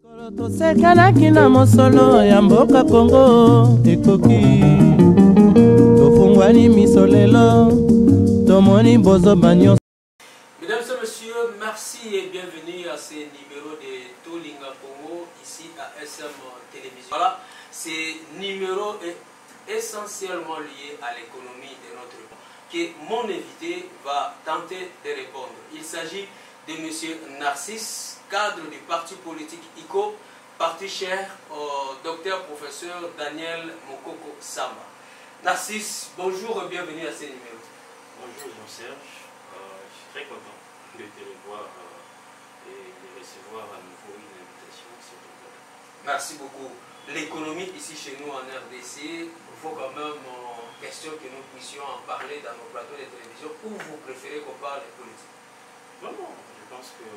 Tosekanaki na mosolo ya mboka Kongo ekoki tofungwani misolelo tomoni bozo banyo. Mesdames et messieurs, merci et bienvenue à ce numéro de Tolinga Congo ici à SM Télévision. Voilà, ce numéro est essentiellement lié à l'économie de notre pays que mon invité va tenter de répondre. Il s'agit de monsieur Narcisse, cadre du parti politique ICO, parti cher au docteur professeur Daniel Mokoko Samba. Narcisse, bonjour et bienvenue à ce numéro. Bonjour Jean-Serge, je suis très content de te revoir et de recevoir à nouveau une invitation sur ton blog. Merci beaucoup. L'économie ici chez nous en RDC, il faut quand même question que nous puissions en parler dans nos plateaux de télévision, ou vous préférez qu'on parle de politique? Non, je pense que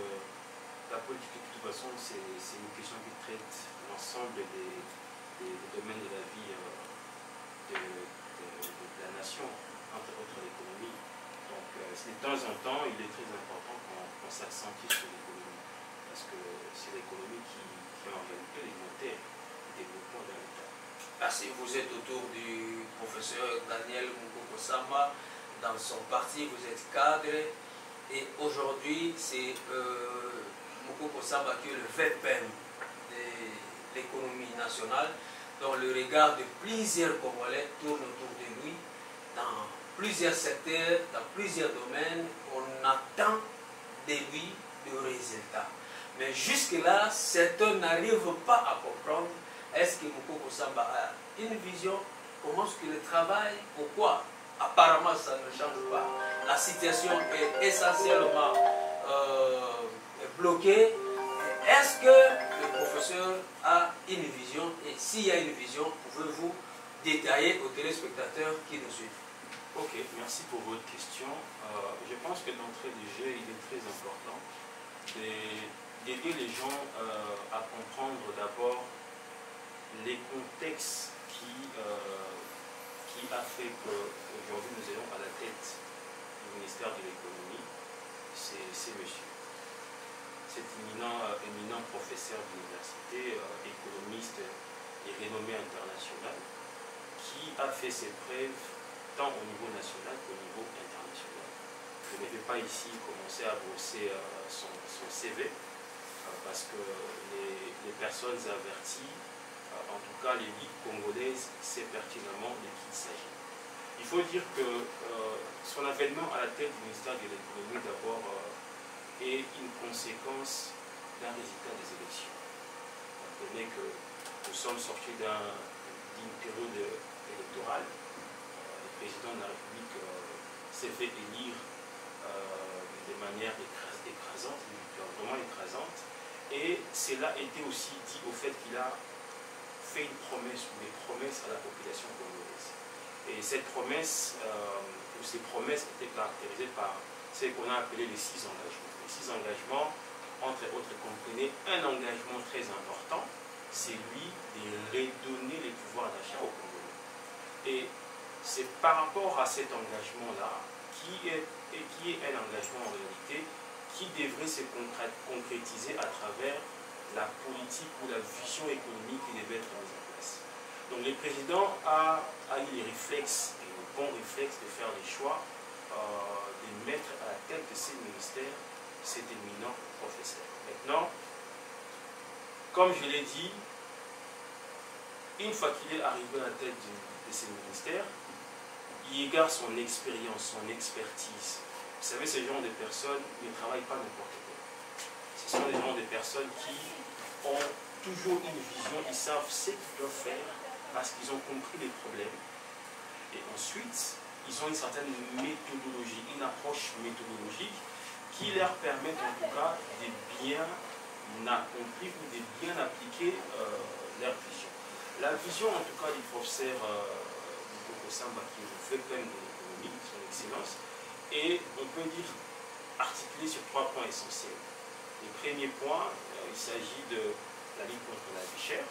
la politique de toute façon c'est une question qui traite l'ensemble des domaines de la vie de la nation, entre autres l'économie. Donc de temps en temps il est très important qu'on s'accentue sur l'économie, parce que c'est l'économie qui en réalité les moteurs du développement d'un État. Merci. Vous êtes autour du professeur Daniel Mokoko Samba, dans son parti vous êtes cadre, et aujourd'hui c'est Mokoko Samba qui est le VPN de l'économie nationale, dont le regard de plusieurs Congolais tourne autour de lui dans plusieurs secteurs, dans plusieurs domaines. On attend de lui des résultats. Mais jusque-là, certains n'arrivent pas à comprendre. Est-ce que Mokoko Samba a une vision? Comment est-ce qu'il travaille? Pourquoi? Apparemment, ça ne change pas. La situation est essentiellement bloquée. Est-ce que le professeur a une vision? Et s'il y a une vision, pouvez-vous détailler aux téléspectateurs qui nous suivent? Ok, merci pour votre question. Je pense que d'entrée de jeu, il est très important d'aider les gens à comprendre d'abord les contextes qui a fait qu'aujourd'hui nous ayons à la tête du ministère de l'économie, c'est monsieur. Cet éminent professeur d'université, économiste et renommé international, qui a fait ses preuves tant au niveau national qu'au niveau international. Je ne vais pas ici commencer à brosser son CV, parce que les personnes averties, en tout cas les ligues congolaises, savent pertinemment de qui il s'agit. Il faut dire que son avènement à la tête du ministère de l'économie d'abord est une conséquence d'un résultat des élections. Comprenez que nous sommes sortis d'une période électorale. Le président de la République s'est fait élire de manière écrasante, vraiment écrasante. Et cela était aussi dit au fait qu'il a fait une promesse ou des promesses à la population congolaise. Et cette promesse, ou ces promesses étaient caractérisées par ce qu'on a appelé les 6 engagements. Les 6 engagements, entre autres, comprenaient un engagement très important, c'est lui de redonner les pouvoirs d'achat aux Congolais. Et c'est par rapport à cet engagement-là, qui est un engagement en réalité, qui devrait se concrétiser à travers la politique ou la vision économique qui devait être mise en place. Donc le président a eu les réflexes, et le bon réflexe de faire les choix, de mettre à la tête de ces ministères cet éminent professeur. Maintenant, comme je l'ai dit, une fois qu'il est arrivé à la tête de ces ministères, il égare son expérience, son expertise. Vous savez, ce genre de personnes ne travaillent pas n'importe quoi. Ce sont des gens de personnes qui ont toujours une vision, ils savent ce qu'ils doivent faire parce qu'ils ont compris les problèmes. Et ensuite, ils ont une certaine méthodologie, une approche méthodologique qui leur permet en tout cas de bien accomplir ou de bien appliquer leur vision. La vision en tout cas du professeur Mokoko Samba, qui est le VPN de l'économie, son excellence, et on peut dire articulé sur 3 points essentiels. Le premier point, il s'agit de la lutte contre la vie chère.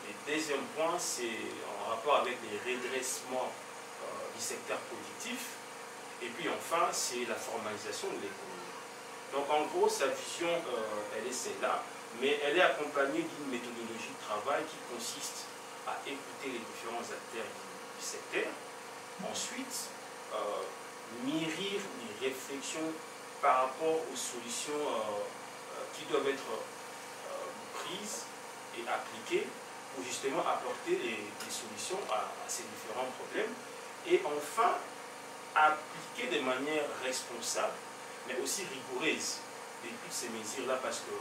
Le deuxième point, c'est en rapport avec les redressements du secteur productif. Et puis enfin, c'est la formalisation de l'économie. Donc en gros, sa vision, elle est celle-là. mais elle est accompagnée d'une méthodologie de travail qui consiste à écouter les différents acteurs du secteur, ensuite mûrir des réflexions par rapport aux solutions qui doivent être prises et appliquées pour justement apporter des solutions à ces différents problèmes, et enfin appliquer de manière responsable mais aussi rigoureuse toutes ces mesures-là, parce que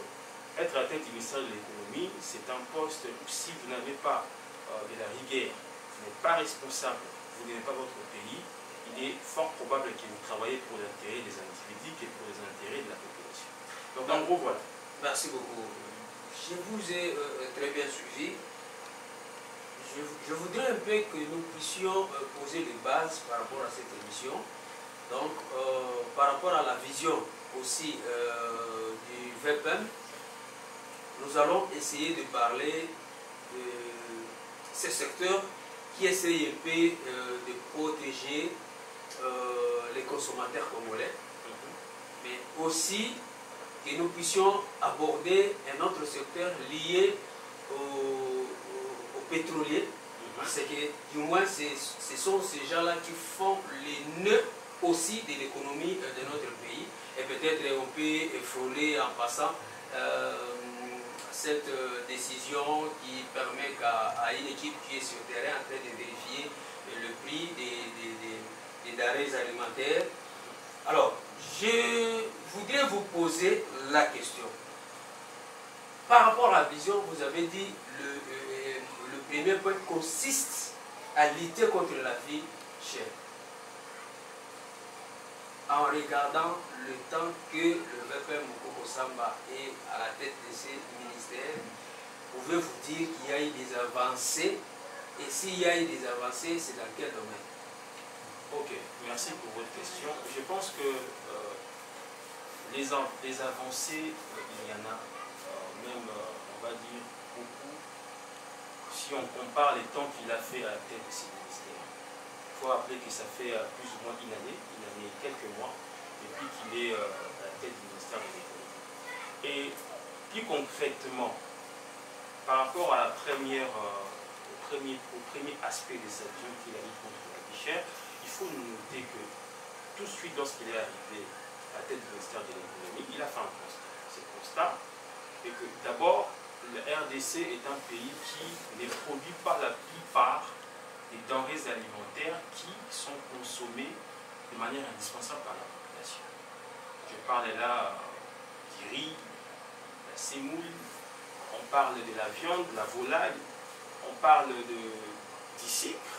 être à la tête du ministère de l'économie, c'est un poste où si vous n'avez pas de la rigueur, vous n'êtes pas responsable, vous n'aimez pas votre pays, il est fort probable que vous travaillez pour l'intérêt des individus et pour les intérêts de la population. Donc en gros, voilà. Merci beaucoup. Je vous ai très bien suivi. Je voudrais un peu que nous puissions poser les bases par rapport à cette émission. Donc, par rapport à la vision aussi du VEPEM, nous allons essayer de parler de ces secteurs qui essayent un peu de protéger les consommateurs congolais, mais aussi que nous puissions aborder un autre secteur lié aux pétroliers, parce que du moins ce sont ces gens-là qui font les nœuds aussi de l'économie de notre pays, et peut-être on peut frôler en passant cette décision qui permet à une équipe qui est sur le terrain en train de vérifier le prix des denrées alimentaires. Alors, je voudrais vous poser la question. Par rapport à la vision, vous avez dit le premier point consiste à lutter contre la vie chère. En regardant le temps que le VEPEM Mukoko Samba est à la tête de ces ministères, pouvez-vous dire qu'il y a eu des avancées? Et s'il y a eu des avancées, c'est dans quel domaine? Ok, merci pour votre question. Je pense que les avancées, il y en a, même, on va dire, beaucoup. Si on compare les temps qu'il a fait à la tête de ces ministères, il faut rappeler que ça fait plus ou moins une année et quelques mois, depuis qu'il est à la tête du ministère de l'économie. Et plus concrètement, par rapport à la au premier aspect des sanctions qu'il a mis contre la vie chère, il faut noter que tout de suite lorsqu'il est arrivé à la tête du ministère de l'économie, il a fait un constat. Ce constat est que d'abord, le RDC est un pays qui ne produit pas la plupart des denrées alimentaires qui sont consommées de manière indispensable par la population. Je parle là du riz, de la semoule, on parle de la viande, de la volaille, on parle du sucre,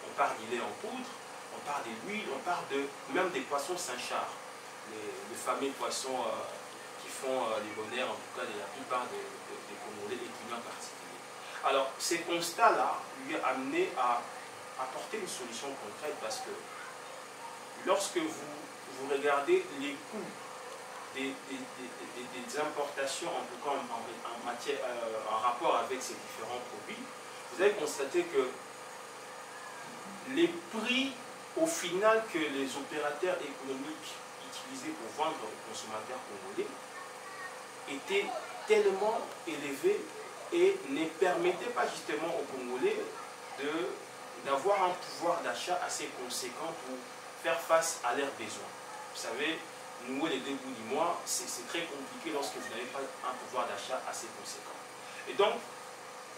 on parle du lait en poudre, on parle de l'huile, on parle même des poissons Saint-Char, les fameux poissons qui font les bonheurs, en tout cas de la plupart des Congolais et qui en particulier. Alors, ces constats-là lui ont amené à apporter une solution concrète, parce que lorsque vous regardez les coûts des importations, en tout cas en rapport avec ces différents produits, vous allez constater que les prix au final que les opérateurs économiques utilisaient pour vendre aux consommateurs congolais étaient tellement élevés et ne permettaient pas justement aux Congolais d'avoir un pouvoir d'achat assez conséquent pour faire face à leurs besoins. Vous savez, nouer les deux bouts du mois, c'est très compliqué lorsque vous n'avez pas un pouvoir d'achat assez conséquent. Et donc,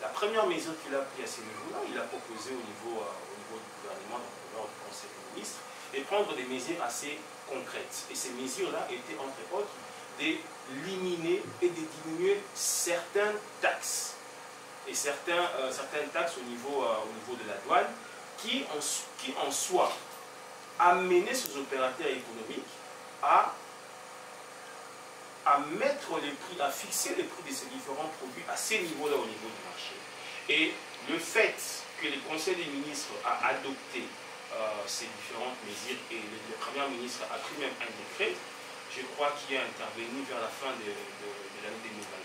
la première mesure qu'il a prise à ce niveau-là, il a proposé au niveau du gouvernement, donc lors du Conseil des ministres, de prendre des mesures assez concrètes. Et ces mesures-là étaient, entre autres, d'éliminer et de diminuer certaines taxes. Et certaines taxes au niveau de la douane qui en soi amenaient ces opérateurs économiques à mettre les prix, à fixer les prix de ces différents produits à ces niveaux-là au niveau du marché. Et le fait que le Conseil des ministres a adopté ces différentes mesures et le Premier ministre a pris même un décret, je crois qu'il est intervenu vers la fin de l'année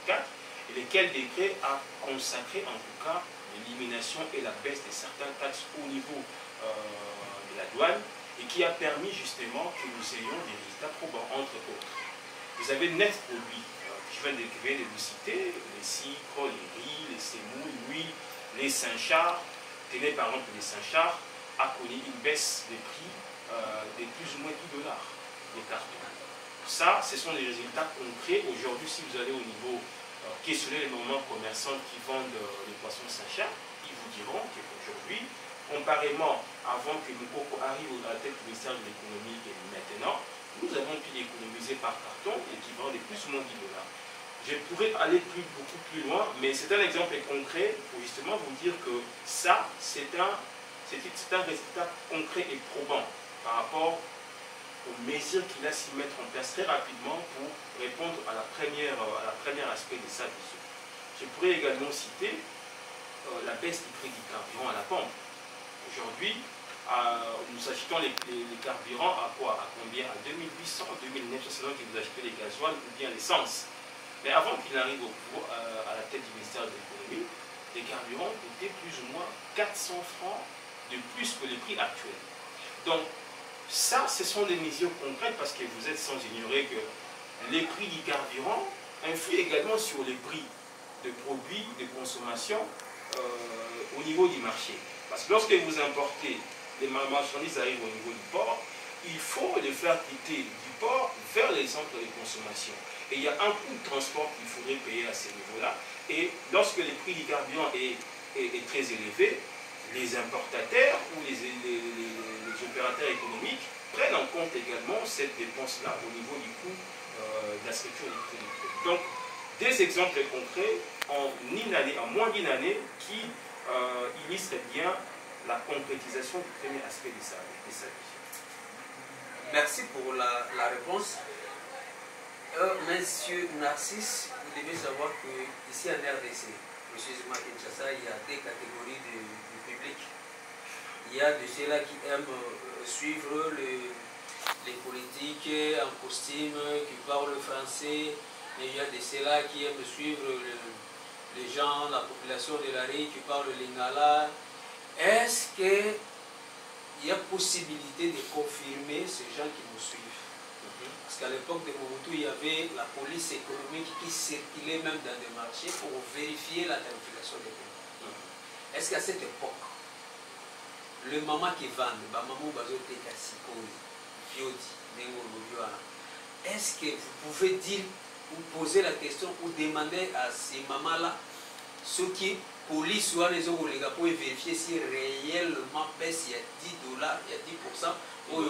2024, et lequel décret a consacré en tout cas l'élimination et la baisse de certaines taxes au niveau de la douane, et qui a permis justement que nous ayons des résultats probants, entre autres. Vous avez 9 produits qui viens de vous citer, les sucres, les riz, les sémoules, l'huile, les Saint-Char. Tenez par exemple les Saint-Char a connu une baisse des prix de plus ou moins $10 les cartons. Ça, ce sont des résultats concrets. Aujourd'hui, si vous allez au niveau questionner les moments commerçants qui vendent les poissons Saint-Char, ils vous diront qu'aujourd'hui, comparément avant que Moukoko arrive à la tête du ministère de l'économie et maintenant, nous avons pu économiser par carton l'équivalent de plus ou moins $10. Je pourrais aller beaucoup plus loin, mais c'est un exemple concret pour justement vous dire que ça, c'est un résultat concret et probant par rapport aux mesures qu'il a s'y mettre en place très rapidement pour répondre à la première aspect de sa vision. Je pourrais également citer la baisse du prix du carburant à la pompe. Aujourd'hui, nous achetons les carburants à quoi? À combien? À 2800, 2900, selon que vous achetez les gasoils ou bien l'essence. Mais avant qu'il arrive à la tête du ministère de l'économie, les carburants coûtaient plus ou moins 400 francs de plus que les prix actuels. Donc, ça, ce sont des mesures concrètes parce que vous êtes sans ignorer que les prix du carburant influent également sur les prix de produits de consommation au niveau du marché. Parce que lorsque vous importez, les marchandises arrivent au niveau du port, il faut les faire quitter du port vers les centres de consommation. Et il y a un coût de transport qu'il faudrait payer à ce niveau-là. Et lorsque le prix du carburant est très élevé, les importateurs ou les opérateurs économiques prennent en compte également cette dépense-là au niveau du coût de la structure du prix du produit. Donc, des exemples concrets en moins d'une année qui illustrent bien la concrétisation du premier aspect de sa vision. Merci pour la réponse. Monsieur Narcisse, vous devez savoir qu'ici en RDC, précisément Kinshasa, il y a des catégories du public. Il y a de ceux-là qui aiment suivre les politiques en costume, qui parlent français, mais il y a de ceux-là qui aiment suivre les gens, la population de la rue qui parlent lingala. Est-ce qu'il y a possibilité de confirmer ces gens qui nous suivent? Parce qu'à l'époque de Mobutu, il y avait la police économique qui circulait même dans des marchés pour vérifier la qualification des pays. Est-ce qu'à cette époque, le maman qui vend, est-ce que vous pouvez dire ou poser la question ou demander à ces mamans-là ce qui police ou les autres pour vérifier si réellement baisse, il y a $10, il y a 10%, ou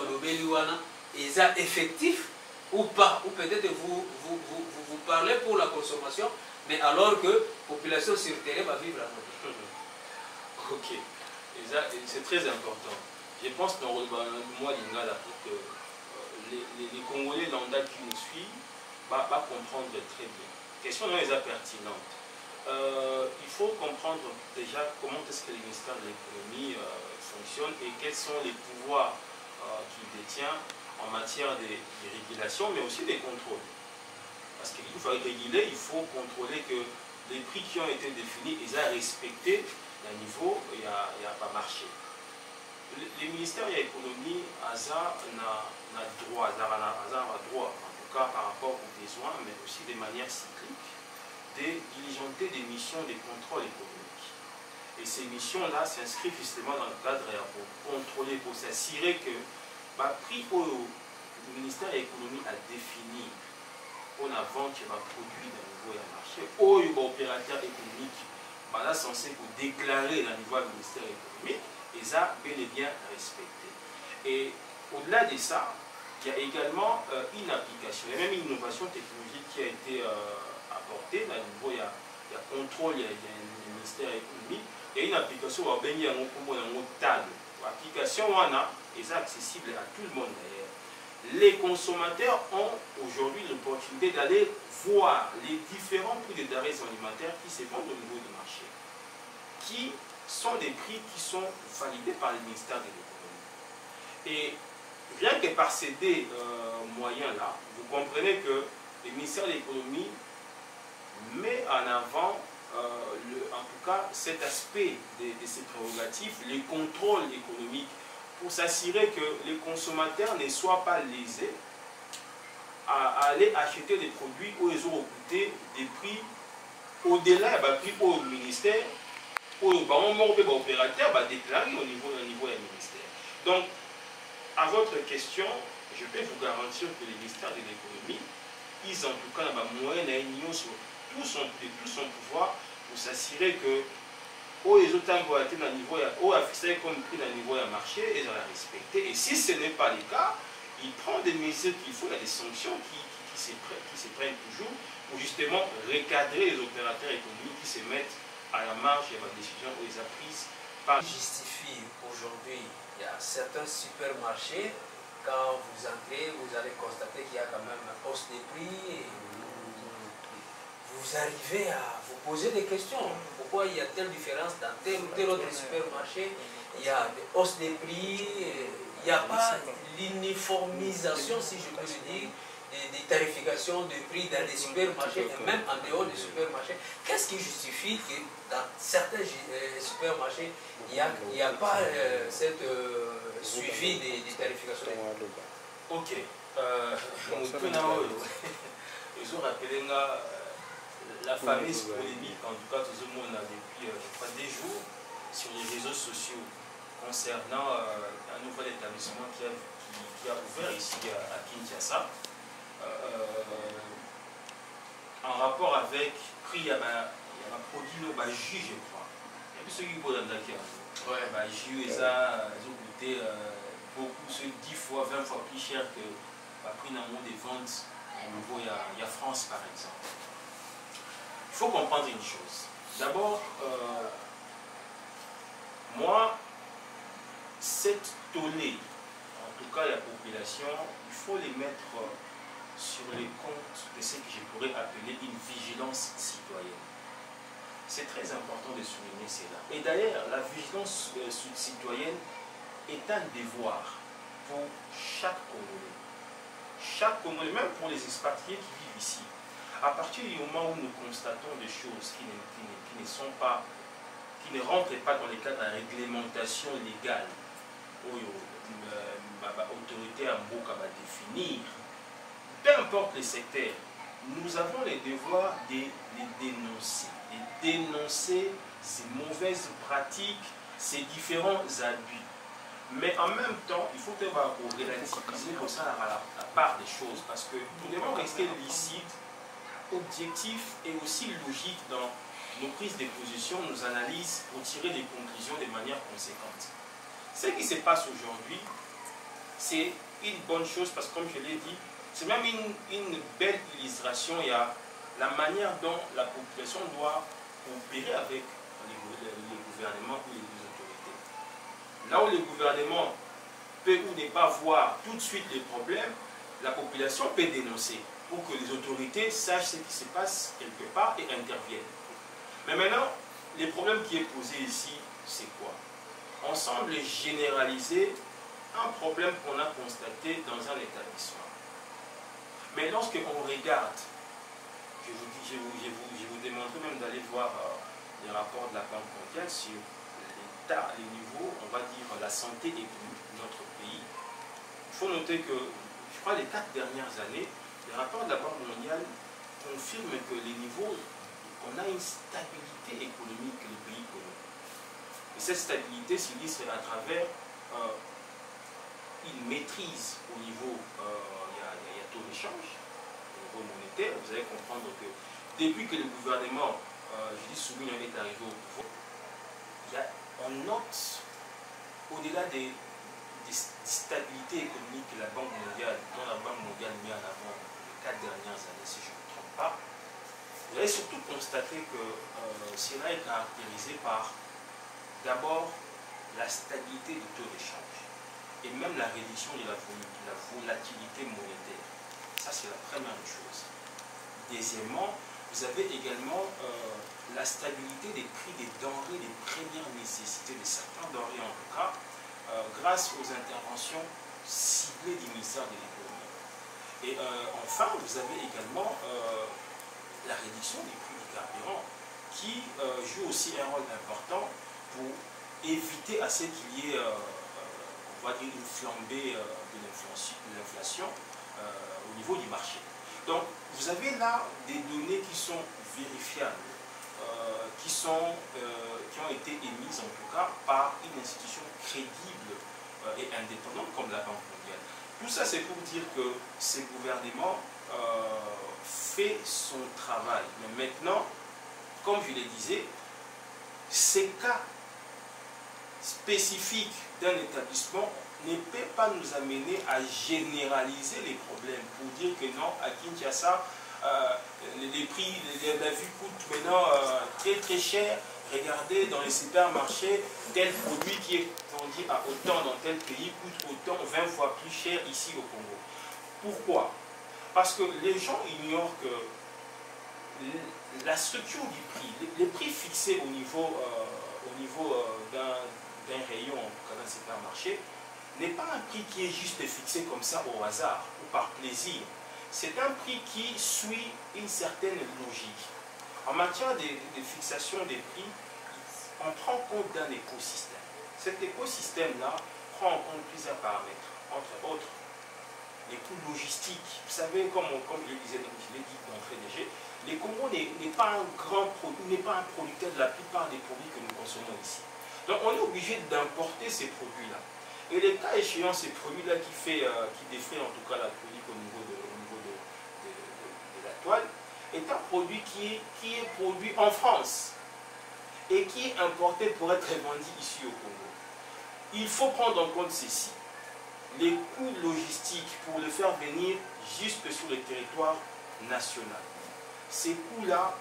il y a effectif ou pas, ou peut-être vous parlez pour la consommation, mais alors que la population sur terrain va vivre à côté. Ok, c'est très important. Je pense dans le mois d'Ingala pour que les Congolais lambda qui nous suivent va comprendre très bien. Question non pertinente. Il faut comprendre déjà comment est-ce que le ministère de l'économie fonctionne et quels sont les pouvoirs qu'il détient en matière de régulation, mais aussi des contrôles. Parce qu'il faut réguler, il faut contrôler que les prix qui ont été définis, ils aient respecté le niveau, il n'y a pas marché. Le ministère de l'économie, ASA n'a droit, en tout cas par rapport aux besoins, mais aussi de manière cyclique, de diligenter des missions de contrôle économique. Et ces missions-là s'inscrivent justement dans le cadre pour contrôler, pour s'assurer que le prix que le ministère de l'économie a défini pour la vente de produits dans le niveau du marché, ou l'opérateur économique est censé déclarer dans le niveau du ministère de l'économie, et ça bel et bien respecté. Et au-delà de ça, il y a également une application, il y a même une innovation technologique qui a été apportée dans le niveau, il y a contrôle, il y a le ministère de l'économie, il y a une application où il y a un table. L'application est accessible à tout le monde d'ailleurs. Les consommateurs ont aujourd'hui l'opportunité d'aller voir les différents prix de denrées alimentaires qui se vendent au niveau du marché, qui sont des prix qui sont validés par le ministère de l'économie. Et rien que par ces deux moyens-là, vous comprenez que le ministère de l'économie met en avant en tout cas cet aspect de ces prérogatives, les contrôles économiques, pour s'assurer que les consommateurs ne soient pas lésés à aller acheter des produits où ils ont coûté des prix au-delà des prix au ministère, au opérateur va déclarer au niveau du ministère. Donc, à votre question, je peux vous garantir que le ministère de l'économie, ils en tout cas ont moyen sur tout son pouvoir pour s'assurer que ils ont été dans le niveau, affiché comme prix dans le niveau du marché, ils ont respecté. Et si ce n'est pas le cas, ils prennent des mesures qu'il faut, il y a des sanctions qui se prennent toujours pour justement recadrer les opérateurs économiques qui se mettent à la marge de la décision où ils ont prise par. Justifie aujourd'hui, il y a certains supermarchés, quand vous entrez, vous allez constater qu'il y a quand même une hausse des prix. Et vous arrivez à vous poser des questions. Pourquoi il y a telle différence dans tel ou tel autre supermarché? Il y a des hausses des prix, il n'y a pas l'uniformisation, si je peux le dire, des tarifications de prix dans les supermarchés et même en dehors des supermarchés. Qu'est-ce qui justifie que dans certains supermarchés, il n'y a pas cette suivi des tarifications? Ok. Ils ont rappelé la fameuse polémique, en tout cas tout le monde a depuis des jours sur les réseaux sociaux concernant un nouvel établissement qui a ouvert ici à Kinshasa en rapport avec prix, il y a un produit, jus, je crois. Il y a plus ceux qui boivent dans le jus, ils ont coûté beaucoup, 10 fois, 20 fois plus cher que le prix dans le monde des ventes au niveau, il y a France par exemple. Il faut comprendre une chose. D'abord, moi, cette tollée, en tout cas la population, il faut les mettre sur les comptes de ce que je pourrais appeler une vigilance citoyenne. C'est très important de souligner cela. Et d'ailleurs, la vigilance citoyenne est un devoir pour chaque Congolais. Chaque Congolais, même pour les expatriés qui vivent ici. À partir du moment où nous constatons des choses qui ne rentrent pas dans les cadres de la réglementation légale, l'autorité à Mboka va définir, peu importe les secteurs, nous avons le devoir de les dénoncer ces mauvaises pratiques, ces différents abus. Mais en même temps, il faut relativiser pour ça la part des choses, parce que nous devons rester lucides, objectifs et aussi logiques dans nos prises de position, nos analyses, pour tirer des conclusions de manière conséquente. Ce qui se passe aujourd'hui, c'est une bonne chose, parce que comme je l'ai dit, c'est même une belle illustration. Il y a la manière dont la population doit coopérer avec les gouvernements ou les autorités. Là où le gouvernement peut ou ne pas voir tout de suite les problèmes, la population peut dénoncer pour que les autorités sachent ce qui se passe quelque part et interviennent. Mais maintenant, le problème qui est posé ici, c'est quoi? On semble généraliser un problème qu'on a constaté dans un établissement. Mais lorsqu'on regarde, je vous démontrerai même d'aller voir les rapports de la Banque mondiale sur l'état, les niveaux, on va dire, la santé économique de notre pays. Il faut noter que, je crois, les 4 dernières années, les rapports de la Banque mondiale confirment que les niveaux, on a une stabilité économique que le pays connaît. Et cette stabilité s'illustre à travers une maîtrise au niveau, il y a taux d'échange, au niveau monétaire. Vous allez comprendre que depuis que le gouvernement, Soumina est arrivé au pouvoir, on note, au-delà des stabilités économiques que la Banque mondiale, dont la Banque mondiale met en avant les 4 dernières années, si je ne me trompe pas, vous allez surtout constater que cela est caractérisé par d'abord la stabilité du taux d'échange et même la réduction de la volatilité monétaire. Ça, c'est la première chose. Deuxièmement, vous avez également la stabilité des prix des denrées, des premières nécessités, de certains denrées en tout cas, grâce aux interventions ciblées du ministère de l'économie. Et enfin, vous avez également la réduction des prix du carburant qui joue aussi un rôle important pour éviter à ce qu'il y ait, on va dire, une flambée de l'inflation au niveau du marché. Donc, vous avez là des données qui sont vérifiables, qui ont été émises en tout cas par une institution crédible et indépendante comme la Banque mondiale. Tout ça, c'est pour dire que ce gouvernement fait son travail. Mais maintenant, comme je le disais, ces cas spécifiques d'un établissement ne peut pas nous amener à généraliser les problèmes pour dire que non, à Kinshasa, les prix, la vie coûte maintenant très très cher. Regardez dans les supermarchés, tel produit qui est vendu à autant dans tel pays coûte autant, 20 fois plus cher ici au Congo. Pourquoi? Parce que les gens ignorent que la structure du prix, les prix fixés au niveau d'un rayon, en tout cas d'un supermarché, n'est pas un prix qui est juste fixé comme ça au hasard ou par plaisir. C'est un prix qui suit une certaine logique. En matière de fixation des prix, on prend compte d'un écosystème. Cet écosystème-là prend en compte plusieurs paramètres, entre autres les coûts logistiques. Vous savez, comme je le disais, je l'ai dit d'entrée de jeu, le Congo n'est pas un producteur de la plupart des produits que nous consommons ici. Donc on est obligé d'importer ces produits-là. Et les cas échéants, ces produits-là qui défraient en tout cas la chronique au niveau de la toile, est un produit qui est produit en France et qui est importé pour être vendu ici au Congo. Il faut prendre en compte ceci. Les coûts logistiques pour le faire venir jusque sur le territoire national. Ces coûts-là,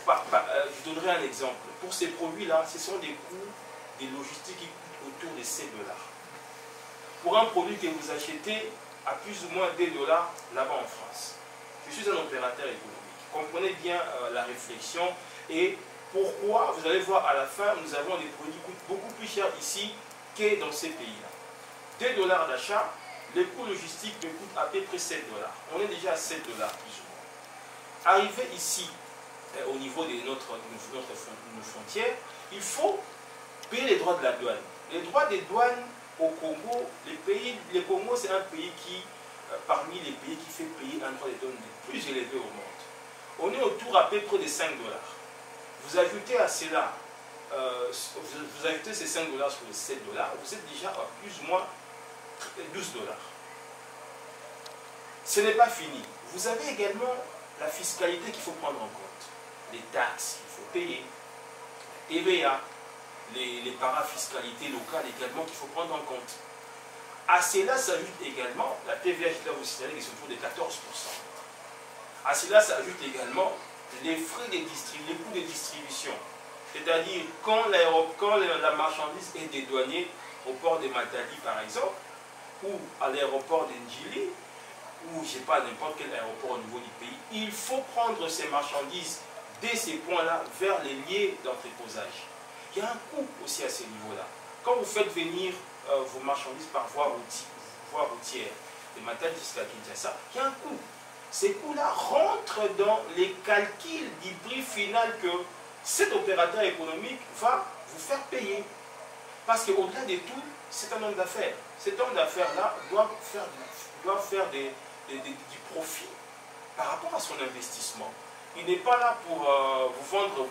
je donnerai un exemple. Pour ces produits-là, ce sont des coûts des logistiques qui coûtent autour de 7 $. Pour un produit que vous achetez à plus ou moins 2 $ là-bas en France. Je suis un opérateur économique. Comprenez bien la réflexion et pourquoi, vous allez voir à la fin, nous avons des produits qui coûtent beaucoup plus cher ici que dans ces pays-là. 2 $ d'achat, les coûts logistiques me coûtent à peu près 7 $. On est déjà à 7 $ plus ou moins. Arrivé ici, au niveau de nos frontières, il faut payer les droits de la douane. Les droits des douanes au Congo, le Congo c'est un pays qui, parmi les pays qui fait payer un droit de douane le plus élevé au monde. On est autour à peu près de 5 $. Vous ajoutez à cela, vous ajoutez ces 5 $ sur les 7 $, vous êtes déjà à plus ou moins 12 $. Ce n'est pas fini. Vous avez également la fiscalité qu'il faut prendre en compte. Les taxes qu'il faut payer, TVA, les parafiscalités locales également qu'il faut prendre en compte. À cela s'ajoute également la TVA, je dois vous signaler qu'ils sont autour de 14%. À cela s'ajoute également les frais de distribution, les coûts de distribution. C'est-à-dire quand la marchandise est dédouanée au port de Matadi par exemple, ou à l'aéroport d'Ndjili, ou je ne sais pas, n'importe quel aéroport au niveau du pays, il faut prendre ces marchandises dès ces points-là vers les lieux d'entreposage. Il y a un coût aussi à ce niveau-là. Quand vous faites venir vos marchandises par voie routière, de Matadi jusqu'à Kinshasa, il y a un coût. Ces coûts-là rentrent dans les calculs du prix final que cet opérateur économique va vous faire payer. Parce qu'au-delà de tout, c'est un homme d'affaires. Cet homme d'affaires-là doit faire du profit par rapport à son investissement. Il n'est pas là pour vous vendre,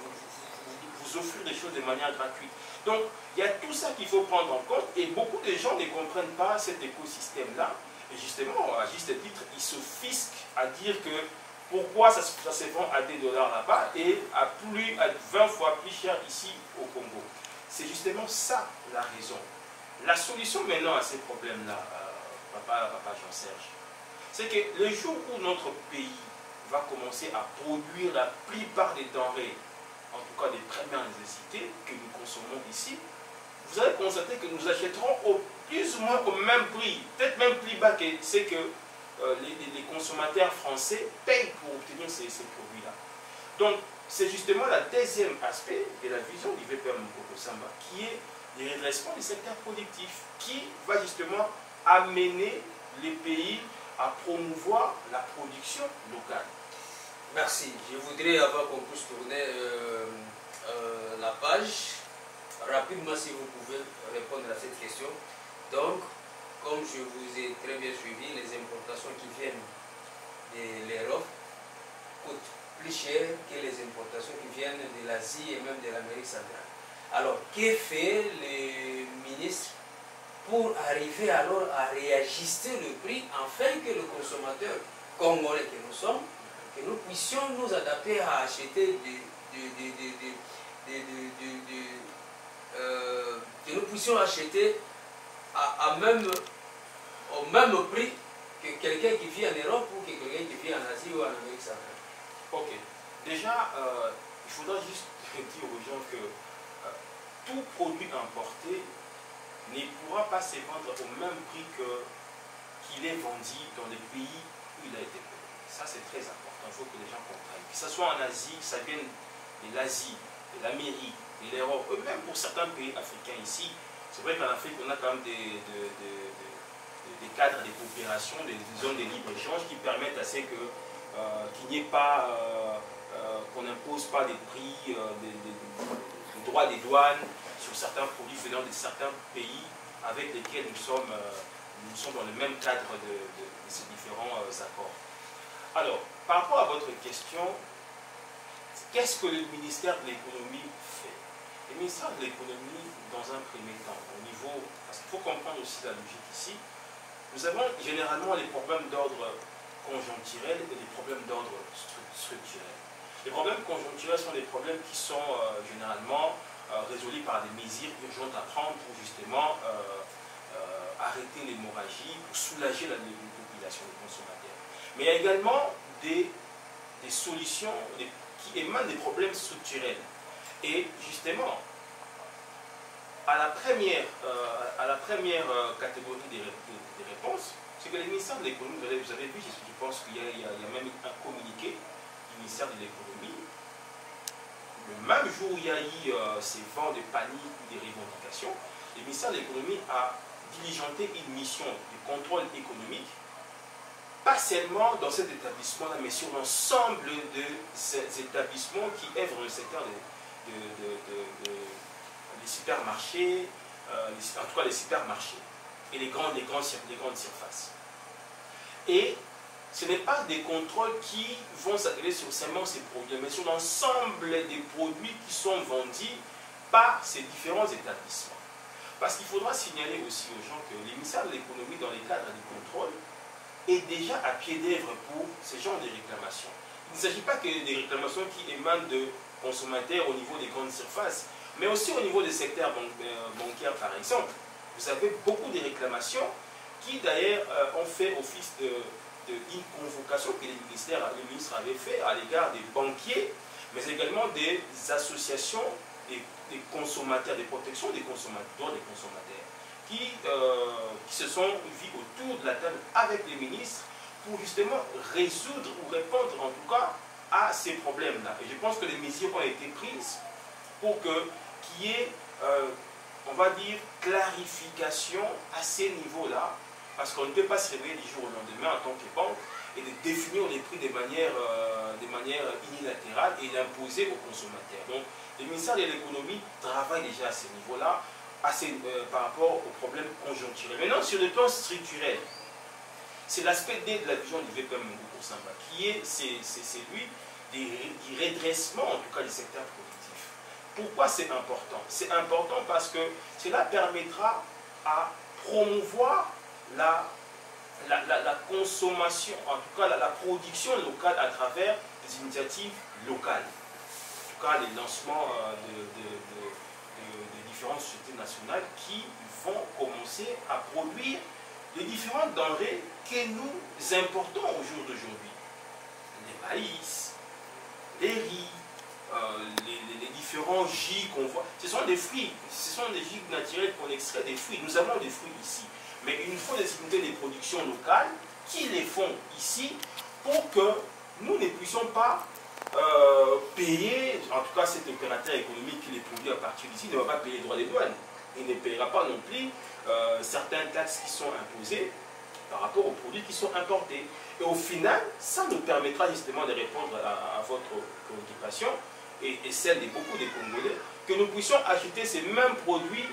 vous offrir des choses de manière gratuite. Donc, il y a tout ça qu'il faut prendre en compte et beaucoup de gens ne comprennent pas cet écosystème-là. Et justement, à juste titre, ils se fisquent à dire que pourquoi ça se vend à 2 $ là-bas et à 20 fois plus cher ici au Congo. C'est justement ça la raison. La solution maintenant à ces problèmes-là, papa Jean-Serge, c'est que le jour où notre pays va commencer à produire la plupart des denrées, en tout cas des premières nécessités que nous consommons ici, vous allez constater que nous achèterons plus ou moins au même prix, peut-être même plus bas que ce que les consommateurs français payent pour obtenir ces produits-là. Donc, c'est justement le deuxième aspect de la vision du VPM Mukoko Samba, qui est le redressement du secteur productif, qui va justement amener les pays à promouvoir la production locale. Merci. Je voudrais, avant qu'on puisse tourner la page, rapidement, si vous pouvez répondre à cette question. Donc, comme je vous ai très bien suivi, les importations qui viennent de l'Europe coûtent plus cher que les importations qui viennent de l'Asie et même de l'Amérique centrale. Alors, que fait le ministre pour arriver alors à réajuster le prix afin que le consommateur congolais que nous sommes, que nous puissions nous adapter à acheter que nous puissions acheter au même prix que quelqu'un qui vit en Europe ou que quelqu'un qui vit en Asie ou en Amérique centrale. Ok. Déjà, il faudra juste dire aux gens que tout produit importé ne pourra pas se vendre au même prix qu'il est vendu dans les pays où il a été produit. Ça, c'est très important. Il faut que les gens comprennent. Que ce soit en Asie, que ça vienne de l'Asie, de l'Amérique, de l'Europe, même pour certains pays africains ici. C'est vrai qu'en Afrique, on a quand même des cadres de coopération, des zones de libre-échange qui permettent à ce que qu'il n'y ait pas, qu'on n'impose pas des prix, des droits des douanes sur certains produits venant de certains pays avec lesquels nous sommes dans le même cadre de ces différents accords. Alors, par rapport à votre question, qu'est-ce que le ministère de l'économie fait? Le ministère de l'économie, dans un premier temps, au niveau, parce qu'il faut comprendre aussi la logique ici, nous avons généralement les problèmes d'ordre conjoncturel et des problèmes d'ordre structurel. Les problèmes conjoncturels sont des problèmes qui sont généralement résolus par des mesures urgentes à prendre pour justement arrêter l'hémorragie, pour soulager la population, les consommateurs. Mais il y a également des solutions qui émanent des problèmes structurels. Et justement, à la première catégorie des réponses, c'est que le ministère de l'économie, vous avez vu, je pense qu'il y a même un communiqué du ministère de l'économie. Le même jour où il y a eu ces vents de panique ou des revendications, le ministère de l'économie a diligenté une mission de contrôle économique, pas seulement dans cet établissement-là, mais sur l'ensemble de ces établissements qui œuvrent dans le secteur des supermarchés, en tout cas les supermarchés et les grandes surfaces. Et ce n'est pas des contrôles qui vont s'atteler sur seulement ces produits, mais sur l'ensemble des produits qui sont vendus par ces différents établissements. Parce qu'il faudra signaler aussi aux gens que le ministère de l'économie, dans les cadres du contrôle, est déjà à pied d'œuvre pour ce genre de réclamations. Il ne s'agit pas que des réclamations qui émanent de consommateurs au niveau des grandes surfaces, mais aussi au niveau des secteurs bancaires, par exemple. Vous avez beaucoup de réclamations qui, d'ailleurs, ont fait office d'une convocation que le ministre avait fait à l'égard des banquiers, mais également des associations des consommateurs, des protections des consommateurs, qui se sont vus autour de la table avec les ministres pour justement résoudre ou répondre en tout cas à ces problèmes-là. Et je pense que les mesures ont été prises pour qu'il y ait, on va dire, clarification à ces niveaux-là, parce qu'on ne peut pas se réveiller du jour au lendemain en tant que banque et de définir les prix de manière unilatérale et d'imposer aux consommateurs. Donc, le ministère de l'économie travaille déjà à ce niveau-là, par rapport aux problèmes conjoncturels. Maintenant, sur le plan structurel, c'est l'aspect D de la vision du VPM Mungoko Samba, qui est celui du redressement, en tout cas, du secteur productif. Pourquoi c'est important? C'est important parce que cela permettra à promouvoir la consommation, en tout cas la production locale à travers des initiatives locales. En tout cas, les lancements de différentes sociétés nationales qui vont commencer à produire les différentes denrées que nous importons au jour d'aujourd'hui. Les maïs, les riz, les différents jus qu'on voit. Ce sont des fruits, ce sont des jus naturels qu'on extrait des fruits. Nous avons des fruits ici. Mais il nous faut des unités de production locales qui les font ici pour que nous ne puissions pas payer, en tout cas cet opérateur économique qui les produit à partir d'ici ne va pas payer les droits des douanes. Il ne paiera pas non plus certaines taxes qui sont imposées par rapport aux produits qui sont importés. Et au final, ça nous permettra justement de répondre à votre préoccupation et celle de beaucoup de Congolais, que nous puissions acheter ces mêmes produits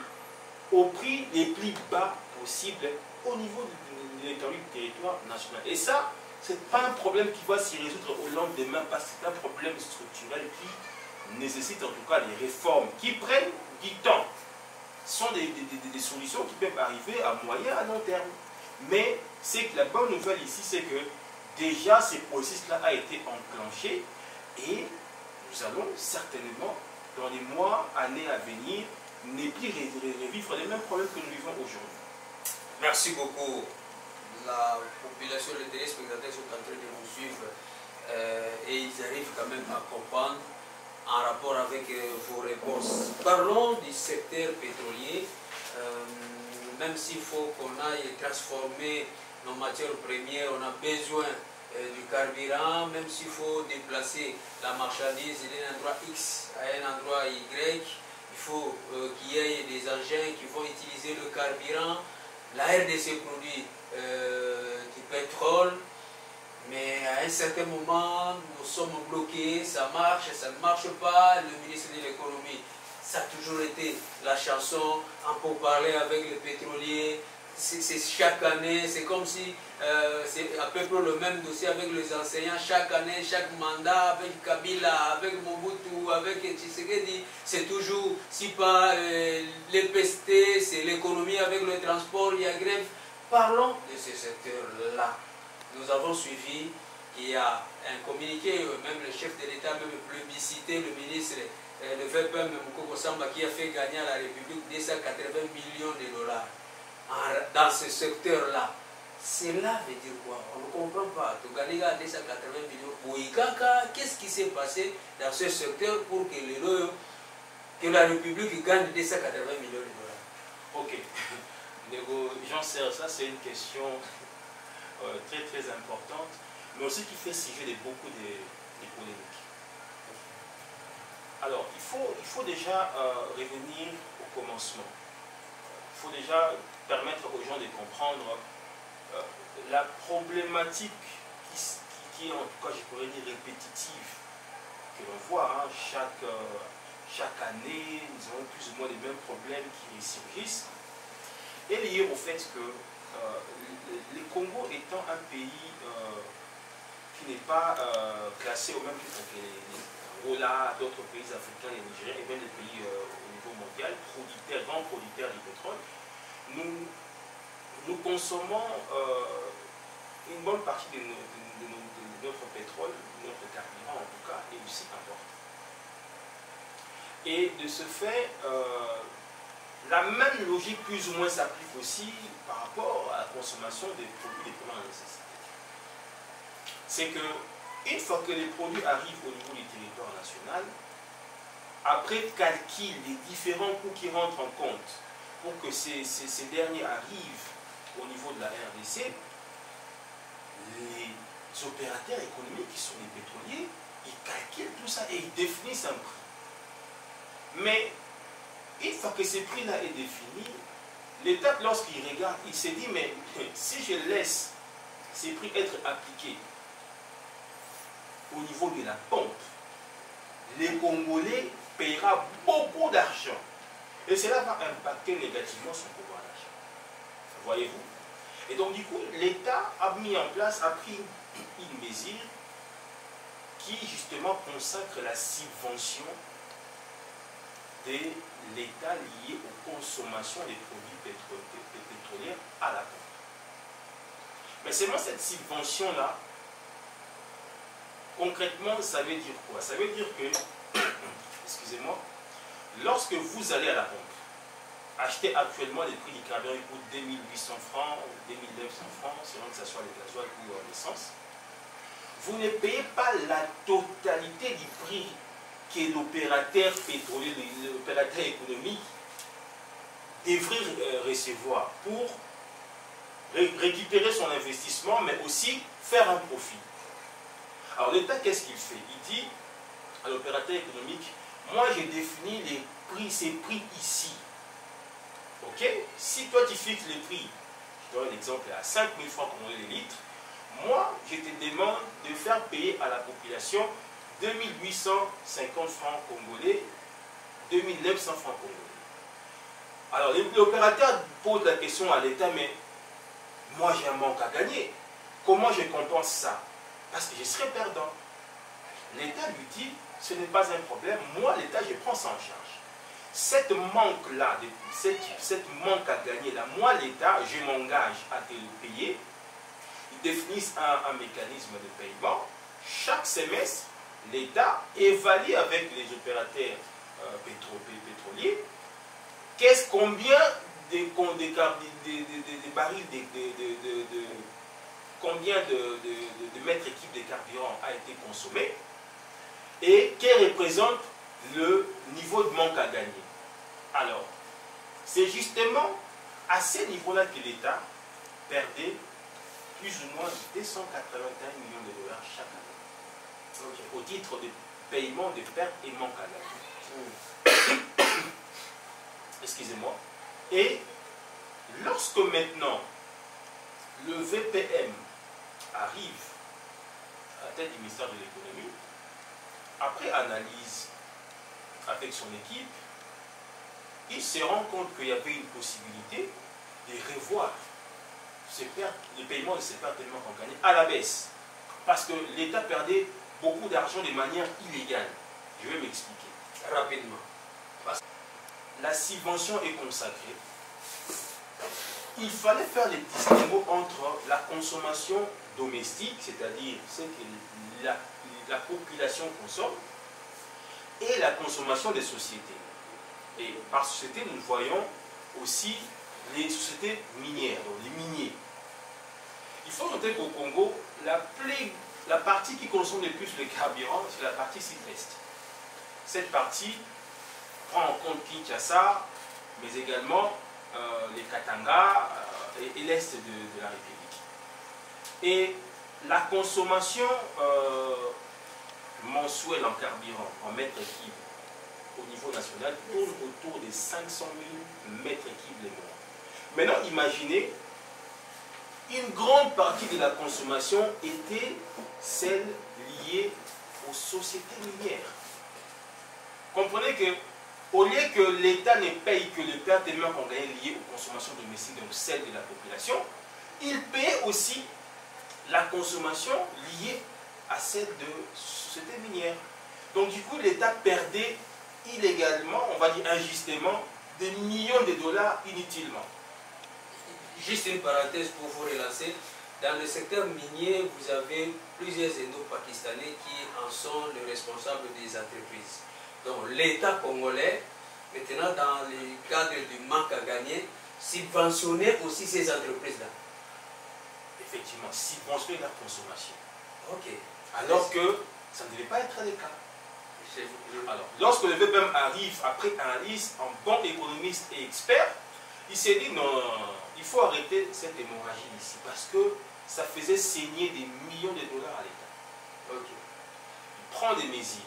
au prix les plus bas possibles au niveau de l'étendue du territoire national. Et ça, ce n'est pas un problème qui va s'y résoudre au lendemain, parce que c'est un problème structurel qui nécessite en tout cas des réformes qui prennent du temps. Ce sont des solutions qui peuvent arriver à moyen, à long terme. Mais c'est que la bonne nouvelle ici, c'est que déjà ce processus-là a été enclenché et nous allons certainement, dans les mois, années à venir, ne plus revivre les mêmes problèmes que nous vivons aujourd'hui. Merci beaucoup. La population, les téléspectateurs sont en train de nous suivre et ils arrivent quand même à comprendre en rapport avec vos réponses. Parlons du secteur pétrolier. Même s'il faut qu'on aille transformer nos matières premières, on a besoin du carburant, même s'il faut déplacer la marchandise d'un endroit X à un endroit Y, il faut qu'il y ait des engins qui vont utiliser le carburant. La RDC produit du pétrole, mais à un certain moment, nous sommes bloqués, ça marche, ça ne marche pas. Le ministre de l'économie, ça a toujours été la chanson, en pourparler avec les pétroliers. C'est chaque année, c'est comme si c'est à peu près le même dossier avec les enseignants. Chaque année, chaque mandat, avec Kabila, avec Mobutu, avec Tshisekedi, c'est toujours, si pas les PST, c'est l'économie avec le transport, il y a grève. Parlons de ce secteur-là. Nous avons suivi, il y a un communiqué, même le chef de l'État, même plébiscité, le ministre, le VPM Mukoko Samba, qui a fait gagner à la République 280 millions de dollars dans ce secteur-là. Cela veut dire quoi? On ne comprend pas. Toganiga 280 millions. Qu'est-ce qui s'est passé dans ce secteur pour que la République gagne 280 millions de dollars? Ok. Jean-Serge, ça c'est une question très très importante, mais aussi qui fait sujet de beaucoup de polémiques. Alors, il faut déjà revenir au commencement. Il faut déjà permettre aux gens de comprendre la problématique qui est en tout cas, je pourrais dire, répétitive, que l'on voit chaque année, nous avons plus ou moins les mêmes problèmes qui surgissent, est lié au fait que le Congo étant un pays qui n'est pas classé au même titre que l'Angola, d'autres pays africains, les Nigériens et même les pays au niveau mondial, grands producteurs du pétrole, nous consommons une bonne partie de notre pétrole, notre carburant en tout cas, est aussi importé. Et de ce fait, la même logique plus ou moins s'applique aussi par rapport à la consommation des produits de première nécessité. C'est que, une fois que les produits arrivent au niveau du territoire national, après calcul des différents coûts qui rentrent en compte pour que ces derniers arrivent au niveau de la RDC, les opérateurs économiques qui sont les pétroliers, ils calculent tout ça et ils définissent un prix. Mais une fois que ce prix-là est défini, l'État, lorsqu'il regarde, il se dit, mais si je laisse ces prix être appliqués au niveau de la pompe, les Congolais paiera beaucoup d'argent. Et cela va impacter négativement son pouvoir d'achat. Voyez-vous? Et donc, du coup, l'État a mis en place, a pris une mesure qui, justement, consacre la subvention de l'État lié aux consommations des produits pétroliers à la pompe. Mais seulement cette subvention-là, concrètement, ça veut dire quoi? Ça veut dire que, excusez-moi, lorsque vous allez à la pompe, acheter actuellement les prix du carburant coûtent 2800 francs ou 2900 francs, selon que ce soit le gasoil ou l'essence, vous ne payez pas la totalité du prix que l'opérateur pétrolier, l'opérateur économique devrait recevoir pour récupérer son investissement, mais aussi faire un profit. Alors l'État, qu'est-ce qu'il fait? Il dit à l'opérateur économique, moi j'ai défini les prix, ces prix ici. Ok? Si toi tu fixes les prix, je donne un exemple, à 5000 francs congolais les litres, moi je te demande de faire payer à la population 2850 francs congolais, 2900 francs congolais. Alors l'opérateur pose la question à l'État, mais moi j'ai un manque à gagner. Comment je compense ça? Parce que je serai perdant. L'État lui dit, ce n'est pas un problème, moi l'État je prends ça en charge. Cette manque-là, cette manque à gagner là, moi l'État, je m'engage à te le payer. Ils définissent un mécanisme de paiement. Chaque semestre, l'État évalue avec les opérateurs pétroliers combien de barils, combien de mètres cubes de carburant a été consommé et qui représente le niveau de manque à gagner. Alors, c'est justement à ce niveau-là que l'État perdait plus ou moins 281 millions de dollars chaque année, au titre de paiement de pertes et manque à gagner. Excusez-moi. Et lorsque maintenant le VPM arrive à la tête du ministère de l'économie, après analyse avec son équipe, il se rend compte qu'il y avait une possibilité de revoir le paiement de ces pertes tellement qu'on gagnait à la baisse. Parce que l'État perdait beaucoup d'argent de manière illégale. Je vais m'expliquer rapidement. La subvention est consacrée. Il fallait faire les distinguos entre la consommation domestique, c'est-à-dire ce que la population consomme, et la consommation des sociétés. Et par société, nous voyons aussi les sociétés minières, donc les miniers. Il faut noter qu'au Congo, la partie qui consomme le plus le carburant, c'est la partie sud-est. Cette partie prend en compte Kinshasa, mais également les Katanga et l'Est de la République. Et la consommation mensuelle en carburant, en mètres cubes, au niveau national, tourne autour des 500 000 mètres cubes les mois. Maintenant, imaginez, une grande partie de la consommation était celle liée aux sociétés minières. Comprenez que au lieu que l'État ne paye que les pertes tellement qu'on gagne liées aux consommations domestiques, donc celle de la population, il paye aussi la consommation liée à celle de sociétés minières. Donc du coup, l'État perdait illégalement, on va dire injustement, des millions de dollars inutilement. Juste une parenthèse pour vous relancer. Dans le secteur minier, vous avez plusieurs Indo-Pakistanais qui en sont les responsables des entreprises. Donc l'État congolais, maintenant dans le cadre du manque à gagner, subventionnait aussi ces entreprises-là. Effectivement, subventionner la consommation. Ok. Alors que ça ne devait pas être le cas. Alors, lorsque le VPM arrive après analyse en bon économiste et expert, il s'est dit non, il faut arrêter cette hémorragie ici parce que ça faisait saigner des millions de dollars à l'État. Okay. Il prend des mesures,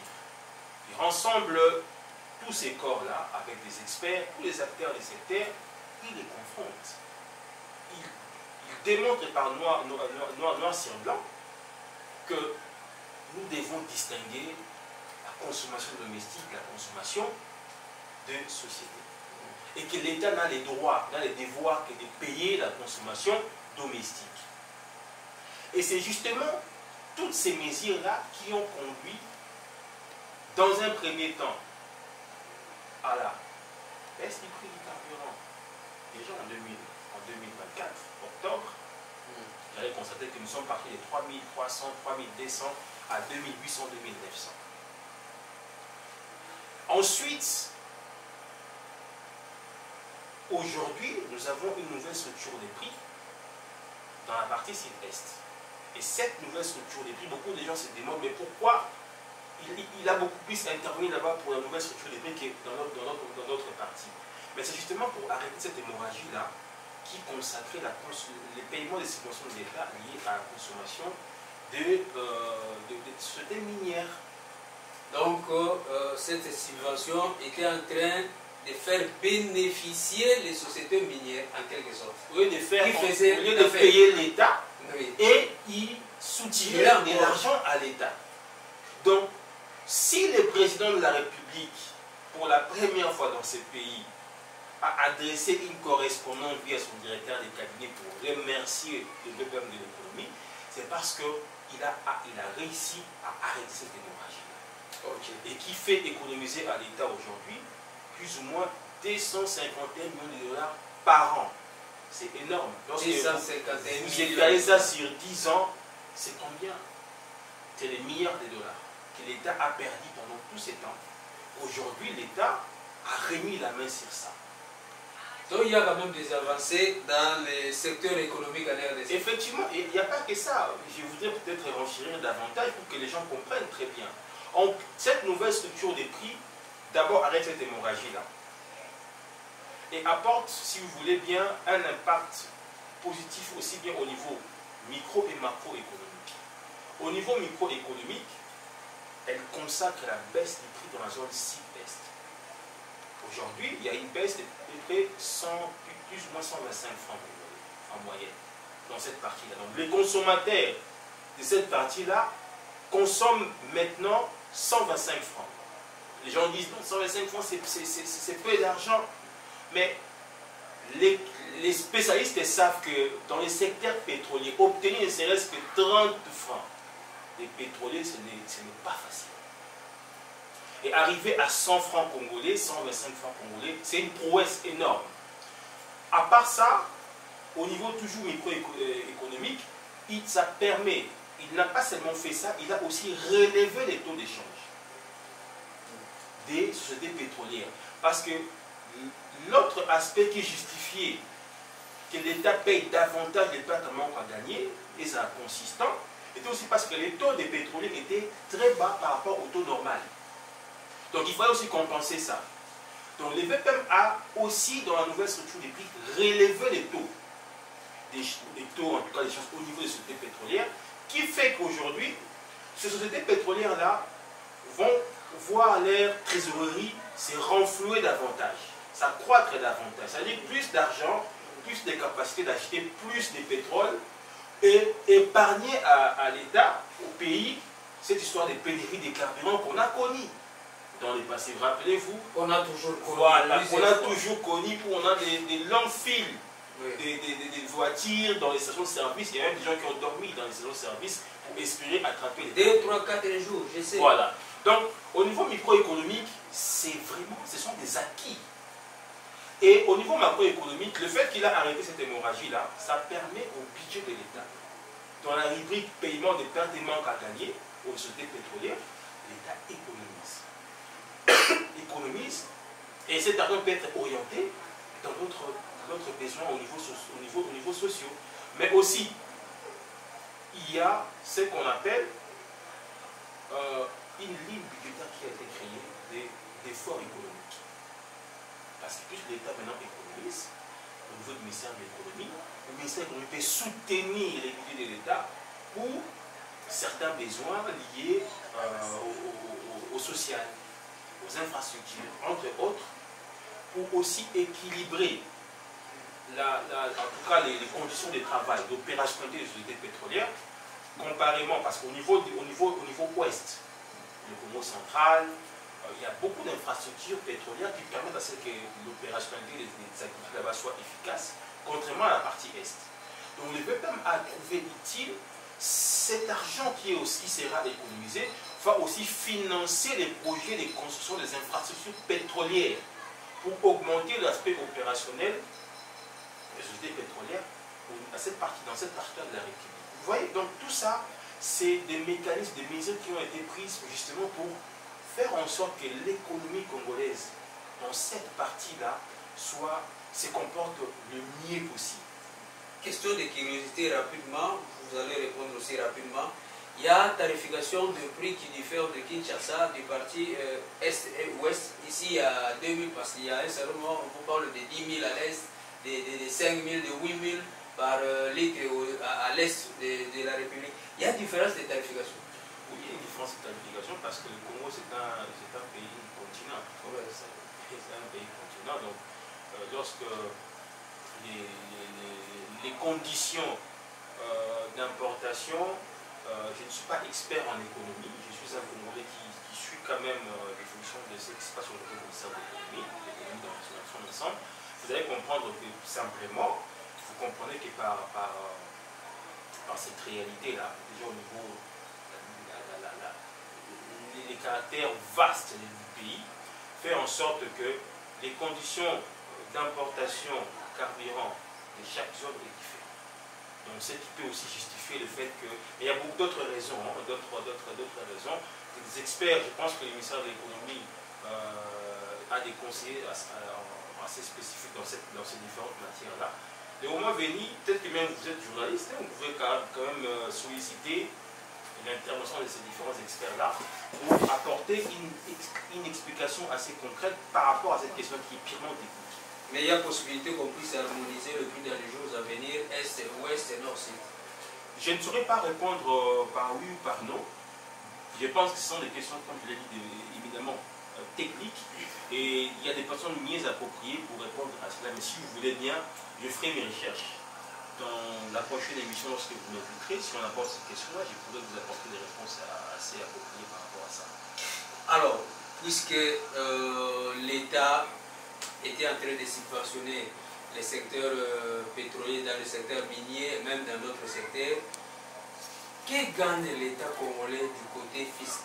il rassemble tous ces corps-là avec des experts, tous les acteurs du secteur, il les confronte. Il démontre par noir sur blanc que nous devons distinguer la consommation domestique, la consommation de société. Et que l'État n'a les droits, n'a les devoirs que de payer la consommation domestique. Et c'est justement toutes ces mesures-là qui ont conduit, dans un premier temps, à la baisse du prix du carburant. Déjà en 2024, octobre, j'avais constaté que nous sommes partis de 3300, 3200 à 2800, 2900. Ensuite, aujourd'hui, nous avons une nouvelle structure des prix dans la partie sud-est. Et cette nouvelle structure des prix, beaucoup de gens se demandent, mais pourquoi il a beaucoup plus intervenu là-bas pour la nouvelle structure des prix que dans notre partie. Mais c'est justement pour arrêter cette hémorragie-là qui consacrait les paiements des subventions de l'État liés à la consommation de sociétés minières. Donc, cette subvention était en train de faire bénéficier les sociétés minières, en quelque sorte. Au lieu de payer l'État, oui. Et il soutirait de l'argent à l'État. Donc, si le président de la République, pour la première fois dans ce pays, a adressé une correspondance via son directeur de cabinet pour remercier le BPM de l'économie, c'est parce qu'il a réussi à arrêter cette hémorragie. Okay. Et qui fait économiser à l'État aujourd'hui plus ou moins 251 millions de dollars par an. C'est énorme. Lorsque vous étalez ça sur 10 ans, c'est combien? C'est des milliards de dollars que l'État a perdu pendant tous ces temps. Aujourd'hui, l'État a remis la main sur ça. Donc il y a quand même des avancées dans les secteurs économiques en RDC. Effectivement, il n'y a pas que ça. Je voudrais peut-être renchérir davantage pour que les gens comprennent très bien. Cette nouvelle structure des prix, d'abord arrête cette hémorragie-là. Et apporte, si vous voulez bien, un impact positif aussi bien au niveau micro et macroéconomique. Au niveau microéconomique, elle consacre la baisse du prix dans la zone sud-est. Aujourd'hui, il y a une baisse de près plus ou moins 125 francs en moyenne dans cette partie-là. Donc les consommateurs de cette partie-là consomment maintenant 125 francs. Les gens disent non, 125 francs c'est peu d'argent. Mais les spécialistes savent que dans les secteurs pétroliers, obtenir ne serait-ce que 30 francs des pétroliers, ce n'est pas facile. Et arriver à 100 francs congolais, 125 francs congolais, c'est une prouesse énorme. À part ça, au niveau toujours microéconomique, ça permet, il n'a pas seulement fait ça, il a aussi relevé les taux d'échange des sociétés pétrolières. Parce que l'autre aspect qui justifiait que l'État paye davantage les pertes en manque à gagner, et ça consistant, était aussi parce que les taux des pétroliers étaient très bas par rapport au taux normal. Donc il fallait aussi compenser ça. Donc le VPM a aussi, dans la nouvelle structure des prix, relevé les taux. Les taux, en tout cas, les choses au niveau des sociétés pétrolières, qui fait qu'aujourd'hui, ces sociétés pétrolières-là vont voir leur trésorerie se renflouer davantage, s'accroître davantage. C'est-à-dire plus d'argent, plus de capacités d'acheter plus de pétrole et épargner à l'État, au pays, cette histoire de pénurie des carburants qu'on a connue dans le passé. Rappelez-vous, on a toujours connu. Voilà, on a toujours connu où on a des longues files, oui, des voitures dans les stations de service. Il y a même des gens qui ont dormi dans les stations de service pour espérer attraper les 2, 3, 4 jours, je sais. Voilà. Donc, au niveau microéconomique, ce sont des acquis. Et au niveau macroéconomique, le fait qu'il a arrêté cette hémorragie-là, ça permet au budget de l'État, dans la rubrique paiement des pertes et manques à gagner aux sociétés pétrolières, l'État économise, et cet argent peut être orienté dans d'autres besoins au niveau social. Mais aussi, il y a ce qu'on appelle une ligne budgétaire qui a été créée d'efforts économiques. Parce que plus l'État maintenant économise, au niveau du ministère de l'économie, le ministère de l'économie peut soutenir les budgets de l'État pour certains besoins liés au social, aux infrastructures, entre autres, pour aussi équilibrer en tout cas les conditions de travail, d'opérationnalité des sociétés pétrolières, comparément, parce qu'au niveau ouest, le Congo central, il y a beaucoup d'infrastructures pétrolières qui permettent à ce que l'opérationnalité des activités là-bas soit efficace, contrairement à la partie est. Donc le BPM a trouvé utile cet argent qui sera économisé, va aussi financer les projets de construction des infrastructures pétrolières pour augmenter l'aspect opérationnel des sociétés pétrolières dans cette partie de la République. Vous voyez, donc tout ça, c'est des mécanismes, des mesures qui ont été prises justement pour faire en sorte que l'économie congolaise, dans cette partie-là, se comporte le mieux possible. Question de curiosité rapidement, vous allez répondre aussi rapidement. Il y a tarification de prix qui diffère de Kinshasa, du parti Est et Ouest. Ici, il y a 2000, parce qu'il y a un certain moment, on vous parle de 10 000 à l'Est, de 5 000, de 8 000 par litre à l'Est de la République. Il y a une différence de tarification. Oui, il y a une différence de tarification parce que le Congo, c'est un pays continent. Ouais, c'est un pays continent. Donc, lorsque les conditions d'importation, je ne suis pas expert en économie, je suis un Congolais qui suit quand même les fonctions de ce qui se passe au niveau du ministère de l'économie dans son ensemble. vous allez comprendre que simplement, vous comprenez que par cette réalité-là, déjà au niveau les caractères vastes du pays, fait en sorte que les conditions d'importation carburant de chaque zone est différente. Donc ce qui peut aussi justifier le fait que... Mais il y a beaucoup d'autres raisons, hein, d'autres raisons. Des experts, je pense que le ministère de l'économie a des conseillers assez spécifiques dans ces différentes matières-là. Le moment venu, peut-être que même vous êtes journaliste, hein, vous pouvez quand même solliciter l'intervention de ces différents experts-là pour apporter une explication assez concrète par rapport à cette question qui est purement technique. Mais il y a possibilité qu'on puisse harmoniser le prix dans les jours à venir, Est, Ouest et Nord-Sud. Je ne saurais pas répondre par oui ou par non. Je pense que ce sont des questions, comme je l'ai dit, évidemment techniques. Et il y a des personnes mieux appropriées pour répondre à cela. Mais si vous voulez bien, je ferai mes recherches. Dans la prochaine émission, lorsque vous m'inviterez, si on aborde cette question-là, je pourrais vous apporter des réponses assez appropriées par rapport à ça. Alors, puisque l'État était en train de subventionner les secteurs pétroliers dans le secteur minier, même dans d'autres secteurs, que gagne l'État congolais du côté fisc?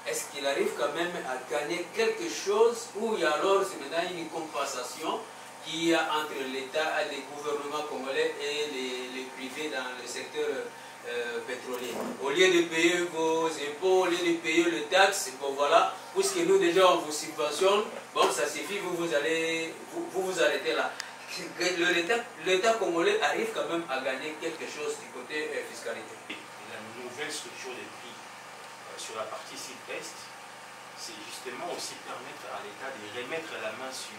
Est-ce qu'il arrive quand même à gagner quelque chose ou il y a alors maintenant une compensation qu'il y a entre l'État, les gouvernements congolais et les privés dans le secteur pétrolier? Au lieu de payer vos impôts, au lieu de payer les taxes, bon voilà, puisque nous déjà on vous subventionne, bon ça suffit, vous vous arrêtez là. L'État congolais arrive quand même à gagner quelque chose du côté fiscalité. La nouvelle structure des prix sur la partie sud-est, c'est justement aussi permettre à l'État de remettre la main sur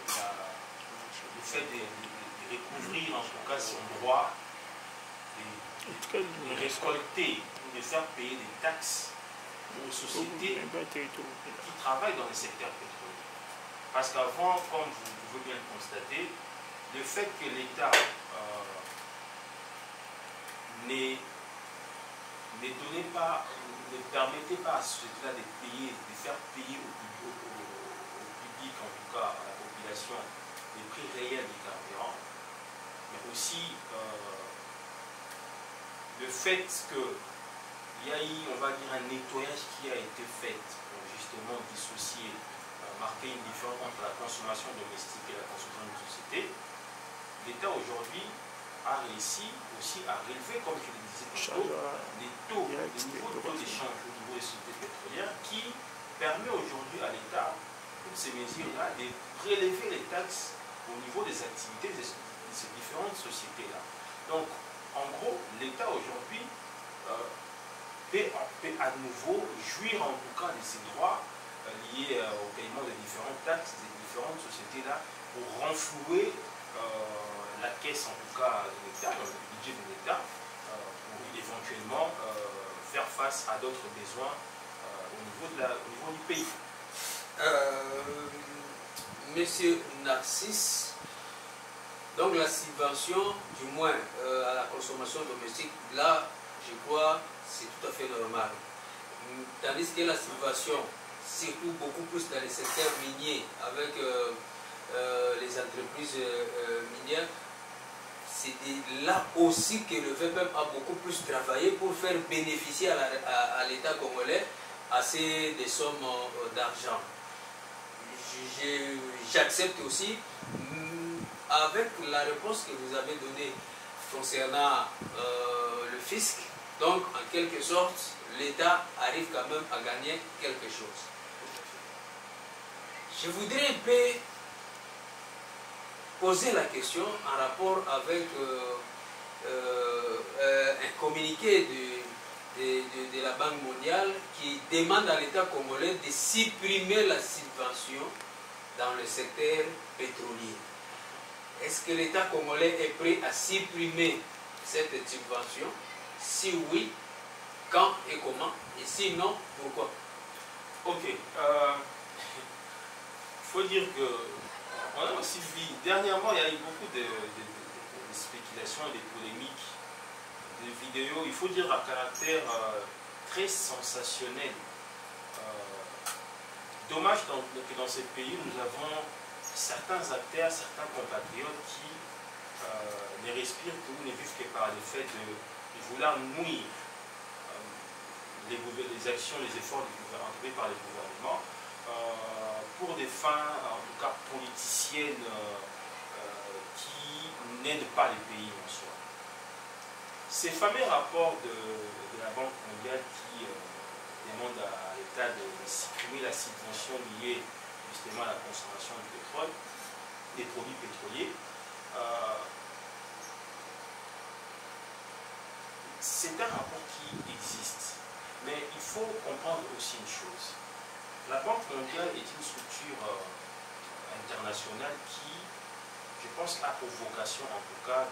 le fait de recouvrir en tout cas son droit de récolter ou de faire payer des taxes aux sociétés qui travaillent dans le secteur pétrolier. Parce qu'avant, comme vous pouvez bien le constater, le fait que l'État ne permettait pas à ce société-là de faire payer au public, en tout cas à la population, les prix réels du carburant, mais aussi le fait qu'il y a eu, on va dire, un nettoyage qui a été fait pour justement dissocier, marquer une différence entre la consommation domestique et la consommation de société. L'État aujourd'hui a réussi aussi à relever, comme je le disais tantôt, les niveaux de taux d'échange au niveau des sociétés pétrolières qui permet aujourd'hui à l'État, toutes ces mesures-là, de prélever les taxes au niveau des activités de ces différentes sociétés-là. Donc, en gros, l'État aujourd'hui peut à nouveau jouir en tout cas de ses droits liés au paiement des différentes taxes des différentes sociétés-là pour renflouer la caisse en tout cas de l'État, le budget de l'État, pour éventuellement faire face à d'autres besoins au niveau du pays. Monsieur Narcisse, donc la subvention, du moins à la consommation domestique, là, je crois, c'est tout à fait normal. Tandis que la subvention, surtout beaucoup plus dans les secteurs miniers, avec les entreprises minières, c'est là aussi que le VPM a beaucoup plus travaillé pour faire bénéficier à l'État congolais assez des sommes d'argent. J'accepte aussi, avec la réponse que vous avez donnée concernant le fisc, donc en quelque sorte, l'État arrive quand même à gagner quelque chose. Je voudrais un peu poser la question en rapport avec un communiqué de la Banque mondiale qui demande à l'État congolais de supprimer la subvention dans le secteur pétrolier. Est-ce que l'État congolais est prêt à supprimer cette subvention? Si oui, quand et comment? Et sinon, pourquoi? Ok. Il faut dire que on a aussi vu, dernièrement, il y a eu beaucoup de spéculations et de polémiques, de vidéos, il faut dire à caractère très sensationnel. Dommage que dans ce pays, nous avons certains acteurs, certains compatriotes qui ne respirent que ou ne vivent que par le fait de vouloir nuire les actions, les efforts entrepris par les gouvernements pour des fins, en tout cas politiciennes, qui n'aident pas les pays en soi. Ces fameux rapports de la Banque mondiale qui demandent à l'État de supprimer la subvention liée justement à la consommation du pétrole, des produits pétroliers, c'est un rapport qui existe. Mais il faut comprendre aussi une chose. La Banque mondiale est une structure internationale qui, je pense, a pour vocation en tout cas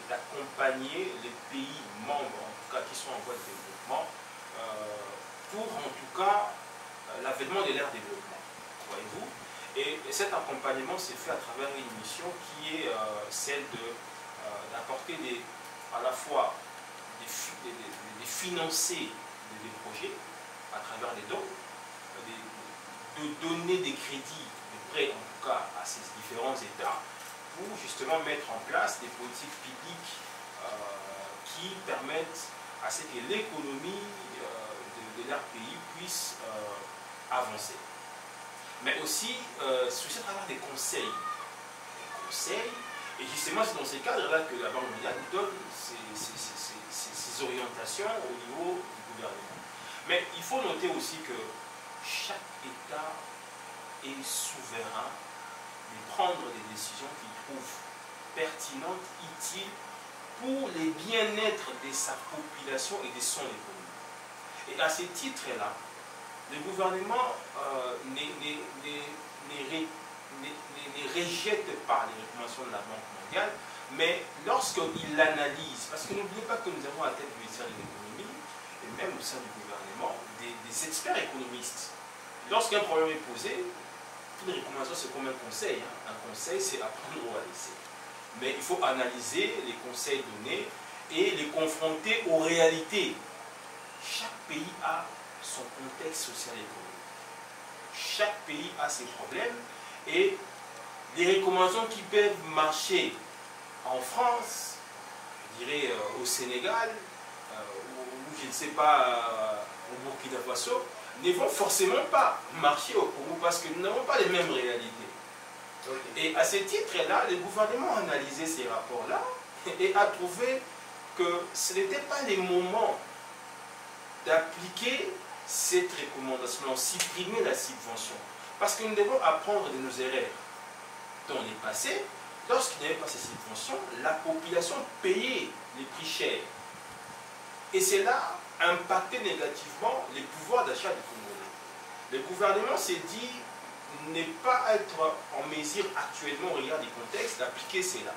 d'accompagner les pays membres, en tout cas qui sont en voie de développement, pour en tout cas l'avènement de leur développement. Voyez-vous? Et cet accompagnement s'est fait à travers une mission qui est celle d'apporter à la fois de financer des projets à travers des dons, de donner des crédits, des prêts en tout cas à ces différents États pour justement mettre en place des politiques publiques qui permettent à ce que l'économie de leur pays puisse avancer. Mais aussi, c'est à travers des conseils. Et justement, c'est dans ces cadres-là que la Banque mondiale donne ses orientations au niveau du gouvernement. Mais il faut noter aussi que chaque État est souverain de prendre des décisions qu'il trouve pertinentes, utiles pour le bien-être de sa population et de son économie. Et à ce titre-là, le gouvernement ne rejette pas les recommandations de la Banque mondiale, mais lorsqu'il l'analyse, parce que n'oubliez pas que nous avons à la tête du ministère de l'économie, et même au sein du gouvernement, des experts économistes. Lorsqu'un problème est posé, une recommandation c'est comme un conseil. Un conseil c'est à prendre ou à laisser. Mais il faut analyser les conseils donnés et les confronter aux réalités. Chaque pays a son contexte social et économique. Chaque pays a ses problèmes et les recommandations qui peuvent marcher en France, je dirais au Sénégal, ou je ne sais pas, au Burkina Faso, ne vont forcément pas marcher au Congo parce que nous n'avons pas les mêmes réalités. Et à ce titre-là, le gouvernement a analysé ces rapports-là et a trouvé que ce n'était pas le moment d'appliquer cette recommandation, supprimer la subvention. Parce que nous devons apprendre de nos erreurs. Dans le passé, lorsqu'il n'y avait pas ces subventions, la population payait les prix chers. Et cela impactait négativement les pouvoirs d'achat du Congolais. Le gouvernement s'est dit ne pas être en mesure actuellement, au regard du contexte, d'appliquer cela.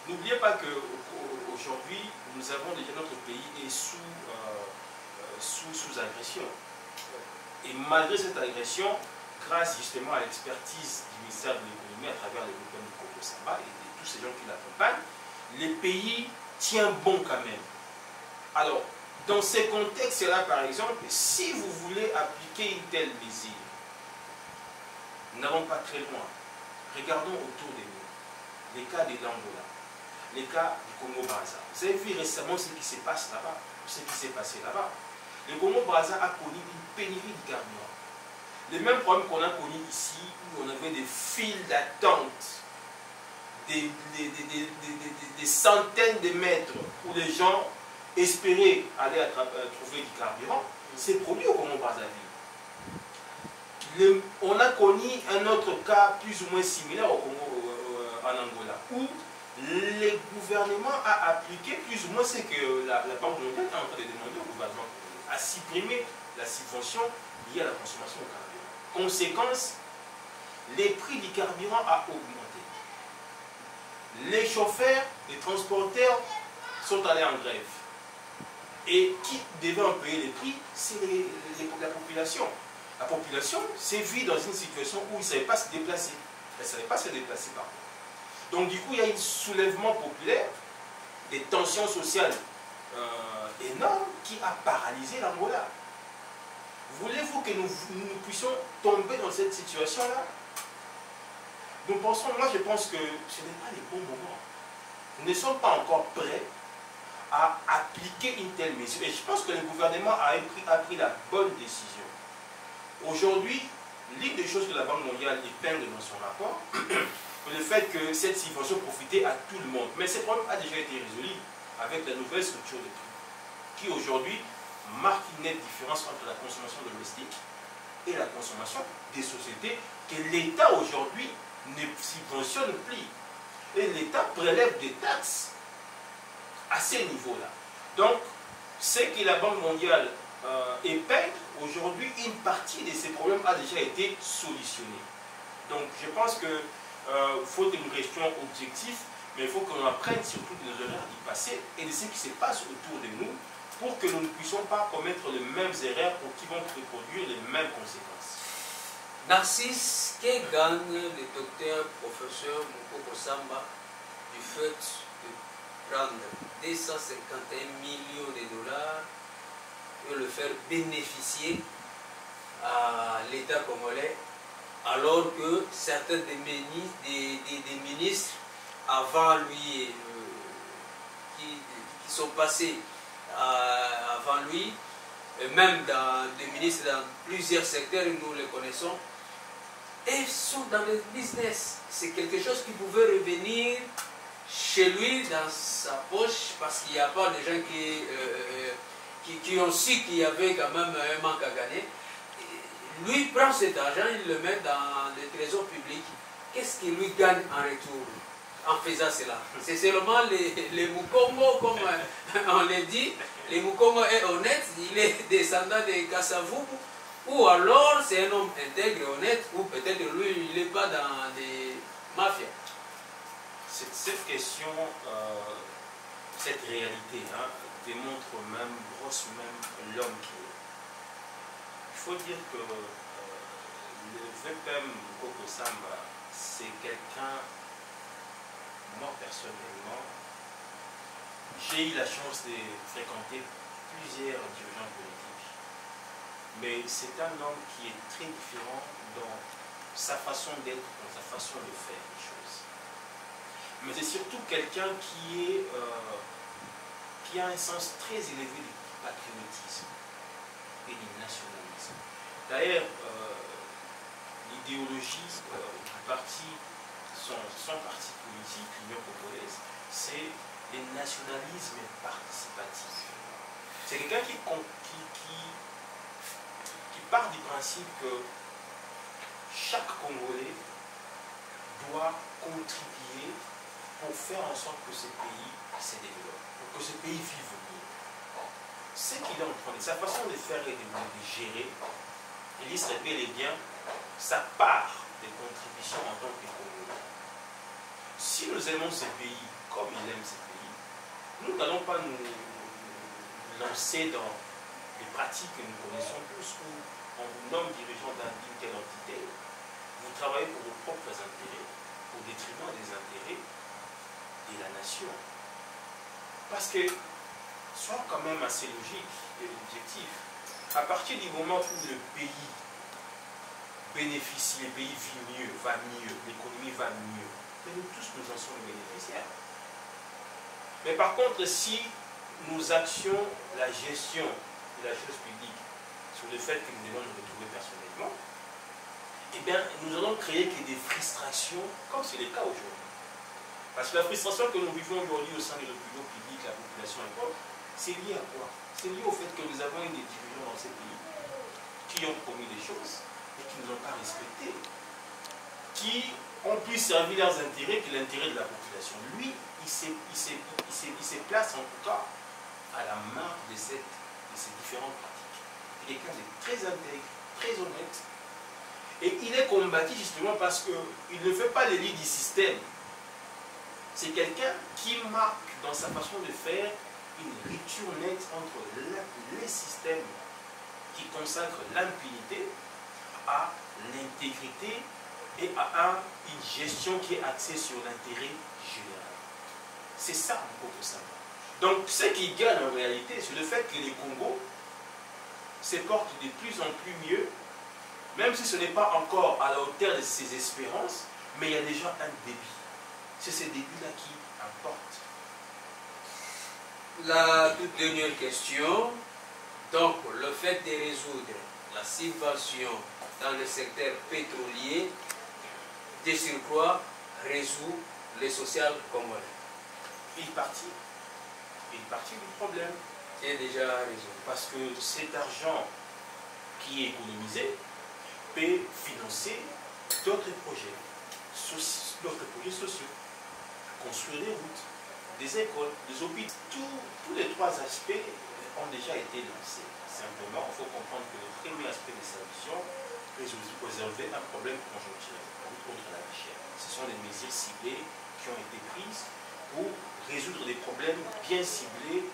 N'oubliez pas qu'aujourd'hui, nous avons déjà notre pays est sous agression. Et malgré cette agression, grâce justement à l'expertise du ministère de l'économie à travers le gouvernement du Congo Samba et de tous ces gens qui l'accompagnent, le pays tient bon quand même. Alors, dans ces contextes-là, par exemple, si vous voulez appliquer une telle mesure, nous n'allons pas très loin. Regardons autour de nous les cas de l'Angola, les cas du Congo-Brazza. Vous avez vu récemment ce qui se passe là-bas, ce qui s'est passé là-bas. Le Congo-Brazza a connu une pénurie de carburant. Les mêmes problèmes qu'on a connus ici, où on avait des files d'attente, des centaines de mètres, où les gens espéraient aller trouver du carburant, c'est produit au Congo-Brazzaville. On a connu un autre cas plus ou moins similaire au Congo, en Angola, où le gouvernement a appliqué plus ou moins ce que la Banque mondiale est en train de demander au gouvernement, à supprimer la subvention liée à la consommation de carburant. Conséquence, les prix du carburant ont augmenté. Les chauffeurs, les transporteurs sont allés en grève. Et qui devait en payer les prix? C'est la population. La population s'est vue dans une situation où ils ne savaient pas se déplacer. Elle ne savait pas se déplacer par contre. Donc du coup, il y a un soulèvement populaire, des tensions sociales énormes qui a paralysé l'Angola. Voulez-vous que nous puissions tomber dans cette situation-là? nous pensons, moi je pense que ce n'est pas les bons moments. Nous ne sommes pas encore prêts à appliquer une telle mesure. Et je pense que le gouvernement a pris la bonne décision. Aujourd'hui, l'une des choses que la Banque mondiale épingle dans son rapport, c'est le fait que cette subvention profitait à tout le monde. Mais ce problème a déjà été résolu avec la nouvelle structure de prix, qui aujourd'hui marque une nette différence entre la consommation domestique et la consommation des sociétés que l'État aujourd'hui ne subventionne plus. Et l'État prélève des taxes à ces niveaux-là. Donc, ce que la Banque mondiale épingle, aujourd'hui, une partie de ces problèmes a déjà été solutionnée. Donc, je pense qu'il faut que nous restions objectifs, mais il faut qu'on apprenne surtout de nos erreurs du passé et de ce qui se passe autour de nous pour que nous ne puissions pas commettre les mêmes erreurs ou qui vont reproduire les mêmes conséquences. Narcisse, que gagne le docteur professeur Mukoko Samba du fait de prendre 251 millions de dollars et le faire bénéficier à l'État congolais, alors que certains des ministres avant lui, qui sont passés avant lui, et même des ministres dans plusieurs secteurs, nous les connaissons, et sont dans le business. C'est quelque chose qui pouvait revenir chez lui, dans sa poche, parce qu'il n'y a pas de gens qui ont su qu'il y avait quand même un manque à gagner. Lui prend cet argent, il le met dans le trésor public. Qu'est-ce qu'il lui gagne en retour en faisant cela? C'est seulement les Mukongo, comme on le dit. Les Mukongo est honnête, il est descendant de Kassavou, ou alors c'est un homme intègre, honnête, ou peut-être lui, il n'est pas dans des mafias. Cette question, cette réalité, démontre même, brosse même l'homme qui est. Il faut dire que le VPM Mukoko Samba, c'est quelqu'un, moi personnellement, j'ai eu la chance de fréquenter plusieurs dirigeants politiques. Mais c'est un homme qui est très différent dans sa façon d'être, dans sa façon de faire les choses. Mais c'est surtout quelqu'un qui a un sens très élevé du patriotisme et du nationalisme. D'ailleurs, l'idéologie du parti, son parti politique, l'Union congolaise, c'est le nationalisme participatif. C'est quelqu'un qui part du principe que chaque Congolais doit contribuer pour faire en sorte que ce pays se développe, pour que ce pays vive mieux. Ce qu'il est en train de, sa façon de faire et de gérer, il serait bel et bien sa part de contribution en tant que Congolais. Si nous aimons ce pays comme il aime ce pays, nous n'allons pas nous lancer dans les pratiques que nous connaissons tous, où on vous nomme dirigeant d'une telle entité, vous travaillez pour vos propres intérêts, au détriment des intérêts de la nation. Parce que, soyons quand même assez logiques et objectifs, à partir du moment où le pays bénéficie, le pays vit mieux, va mieux, l'économie va mieux, mais nous tous nous en sommes bénéficiaires. Mais par contre, si nous axions la gestion de la chose publique sur le fait que nous devons nous retrouver personnellement, eh bien, nous allons créer que des frustrations, comme c'est le cas aujourd'hui. Parce que la frustration que nous vivons aujourd'hui au sein de l'opinion publique, la population importe, c'est lié à quoi? C'est lié au fait que nous avons des dirigeants dans ces pays qui ont promis des choses et qui ne nous ont pas respectées, qui ont plus servi leurs intérêts que l'intérêt de la population. Lui, il se place en tout cas à la marge de ces différentes pratiques. Il est quelqu'un de très intègre, très honnête, et il est combattu justement parce qu'il ne fait pas le lit du système. C'est quelqu'un qui marque dans sa façon de faire une rupture nette entre les systèmes qui consacrent l'impunité à l'intégrité et à une gestion qui est axée sur l'intérêt général. C'est ça, Mukoko Samba. Donc, ce qui gagne en réalité, c'est le fait que les Congo se portent de plus en plus mieux, même si ce n'est pas encore à la hauteur de ses espérances, mais il y a déjà un débit. C'est ce débit-là qui importe. La toute dernière question. Donc, le fait de résoudre la subvention dans le secteur pétrolier, de surcroît, résout le social congolais. Une partie du problème. Qui est déjà résolu. Parce que cet argent qui est économisé peut financer d'autres projets sociaux. Construire des routes, des écoles, des hôpitaux. Tous les trois aspects ont déjà été lancés. Simplement, il faut comprendre que le premier aspect de sa vision, résolver un problème conjoncturel, contre la vie chère. Ce sont des mesures ciblées qui ont été prises pour résoudre des problèmes bien ciblés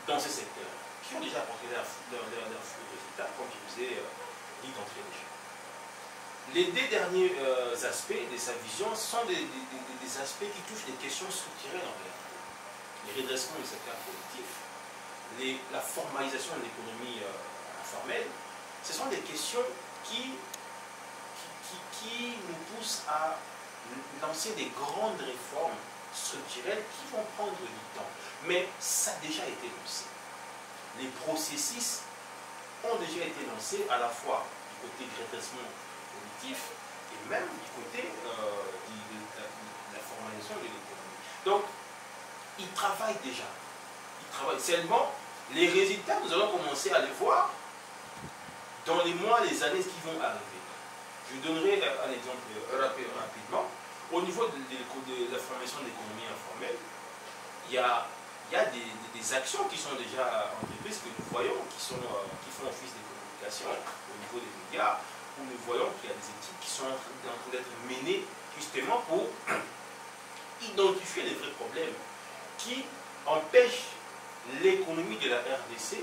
dans ce secteur, qui ont déjà apporté leurs résultats, comme je vous ai dit d'entrée de jeu. Les deux derniers aspects de sa vision sont des aspects qui touchent des questions structurelles en réalité. Les redressements du secteur productif, la formalisation de l'économie informelle, ce sont des questions qui nous poussent à lancer des grandes réformes structurelles qui vont prendre du temps. Mais ça a déjà été lancé. Les processus ont déjà été lancés à la fois du côté du redressement productif et même du côté de la formalisation de l'économie. Donc, ils travaillent déjà. Ils travaillent seulement. Les résultats, nous allons commencer à les voir dans les mois, les années qui vont arriver. Je vous donnerai un exemple rapidement. Au niveau de la formation de l'économie informelle, il y a des actions qui sont déjà entreprises, que nous voyons, qui font office de communication au niveau des médias, où nous voyons qu'il y a des études qui sont en train d'être menées justement pour identifier les vrais problèmes qui empêchent l'économie de la RDC,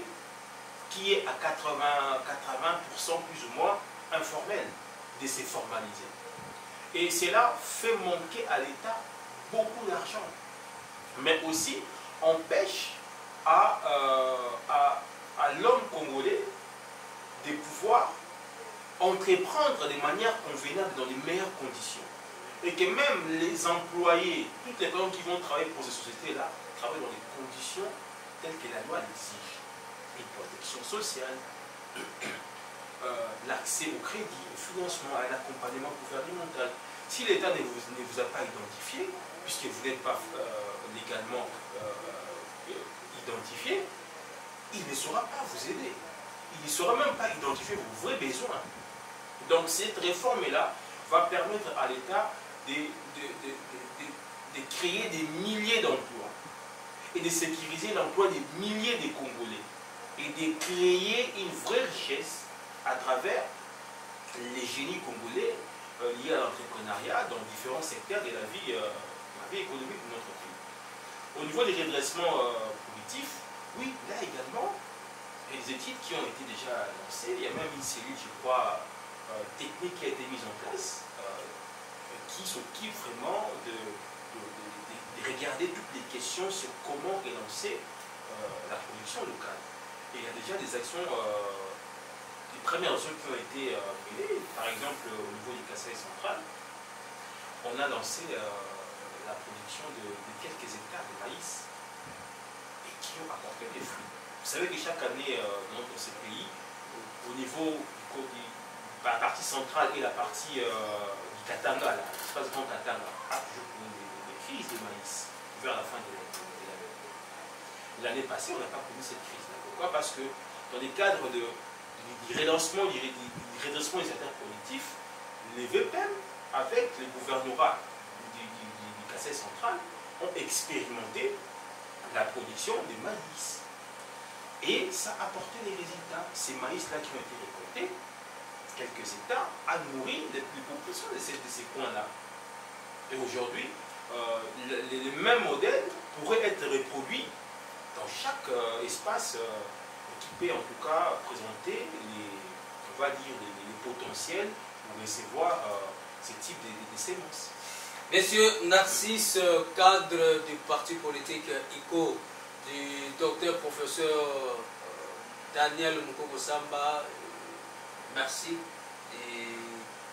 qui est à 80% plus ou moins informelle, de se formaliser. Et cela fait manquer à l'État beaucoup d'argent, mais aussi empêche à l'homme congolais de pouvoir entreprendre de manière convenable dans les meilleures conditions. Et que même les employés, toutes les personnes qui vont travailler pour ces sociétés-là, travaillent dans des conditions telles que la loi l'exige. Une protection sociale, l'accès au crédit, au financement, à l'accompagnement gouvernemental. Si l'État ne vous a pas identifié, puisque vous n'êtes pas légalement identifié, il ne saura pas vous aider. Il ne saura même pas identifier vos vrais besoins. Donc cette réforme-là va permettre à l'État de créer des milliers d'emplois et de sécuriser l'emploi des milliers de Congolais et de créer une vraie richesse à travers les génies congolais liés à l'entrepreneuriat dans différents secteurs de la vie économique de notre pays. Au niveau des redressements productifs, oui, là également, il y a des études qui ont été déjà lancées. Il y a même une cellule, je crois, technique qui a été mise en place, qui s'occupe vraiment de regarder toutes les questions sur comment relancer la production locale. Et il y a déjà des actions, des premières actions qui ont été menées. Par exemple, au niveau du Kasaï central, on a lancé la production de quelques hectares de maïs et qui ont apporté des fruits. Vous savez que chaque année, dans ce pays, au niveau de la partie centrale et la partie du Katanga, l'espace grand Katanga, a toujours connu des crises de maïs vers la fin de l'année. L'année passée, on n'a pas connu cette crise-là. Pourquoi? Parce que dans les cadres du relancement, du redressement des secteurs productifs, les VPM, avec le gouvernorat du Kasaï central, ont expérimenté la production de maïs. Et ça a apporté des résultats. Ces maïs-là qui ont été récoltés, quelques hectares, a nourri les populations de ces coins-là. Et aujourd'hui, les mêmes modèles pourraient être reproduits dans chaque espace équipé, en tout cas, présenter on va dire, les potentiels pour recevoir ce type de sémences. Monsieur Narcisse, cadre du parti politique ICO, du docteur professeur Daniel Mukoko Samba, merci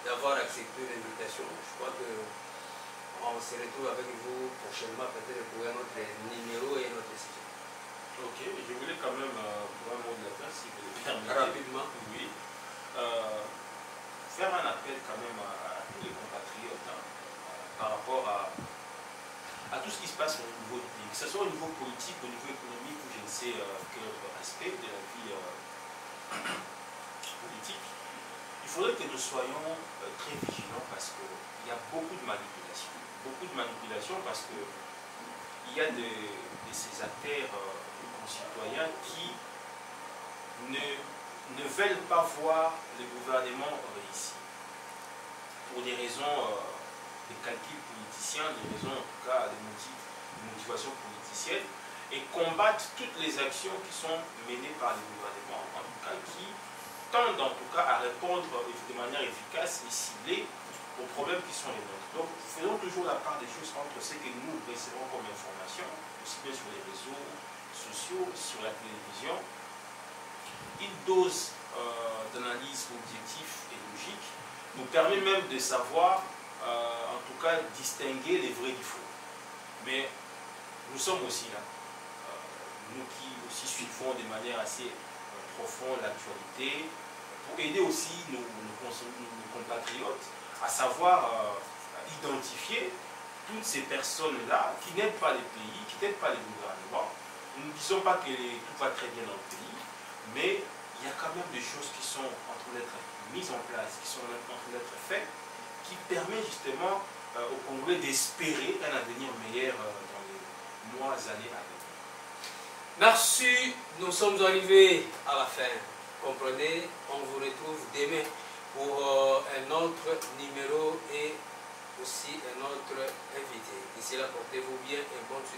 d'avoir accepté l'invitation. Je crois que on se retrouve avec vous prochainement, peut-être pour un autre numéro et une autre session. Ok, je voulais quand même, pour un mot de la fin, si vous le permettez. Rapidement. Oui. Faire un appel quand même à tous les compatriotes par rapport à tout ce qui se passe au niveau du pays, que ce soit au niveau politique, au niveau économique ou je ne sais quel autre aspect de la vie politique. Il faudrait que nous soyons très vigilants parce qu'il y a beaucoup de manipulations. Beaucoup de manipulations parce qu'il y a de ces acteurs concitoyens qui ne veulent pas voir le gouvernement réussir. Pour des raisons, des calculs politiciens, des raisons en tout cas, des motivations politiciennes, et combattent toutes les actions qui sont menées par les gouvernements, en tout cas qui tendent en tout cas à répondre de manière efficace et ciblée aux problèmes qui sont les nôtres. Donc, faisons toujours la part des choses entre ce que nous recevons comme information, aussi bien sur les réseaux sociaux, sur la télévision, une dose d'analyse objective et logique nous permet même de savoir, en tout cas, distinguer les vrais du faux. Mais nous sommes aussi là, nous qui aussi suivons de manière assez profonde l'actualité, pour aider aussi nos compatriotes à savoir identifier toutes ces personnes-là qui n'aident pas les pays, qui n'aident pas les gouvernements. Nous ne disons pas que tout va très bien dans le pays, mais il y a quand même des choses qui sont en train d'être mises en place, qui sont en train d'être faites, qui permet justement au Congolais d'espérer un avenir meilleur dans les mois, années à venir. Merci, nous sommes arrivés à la fin. Comprenez, on vous retrouve demain pour un autre numéro et aussi un autre invité. D'ici là, portez-vous bien et bonne suite.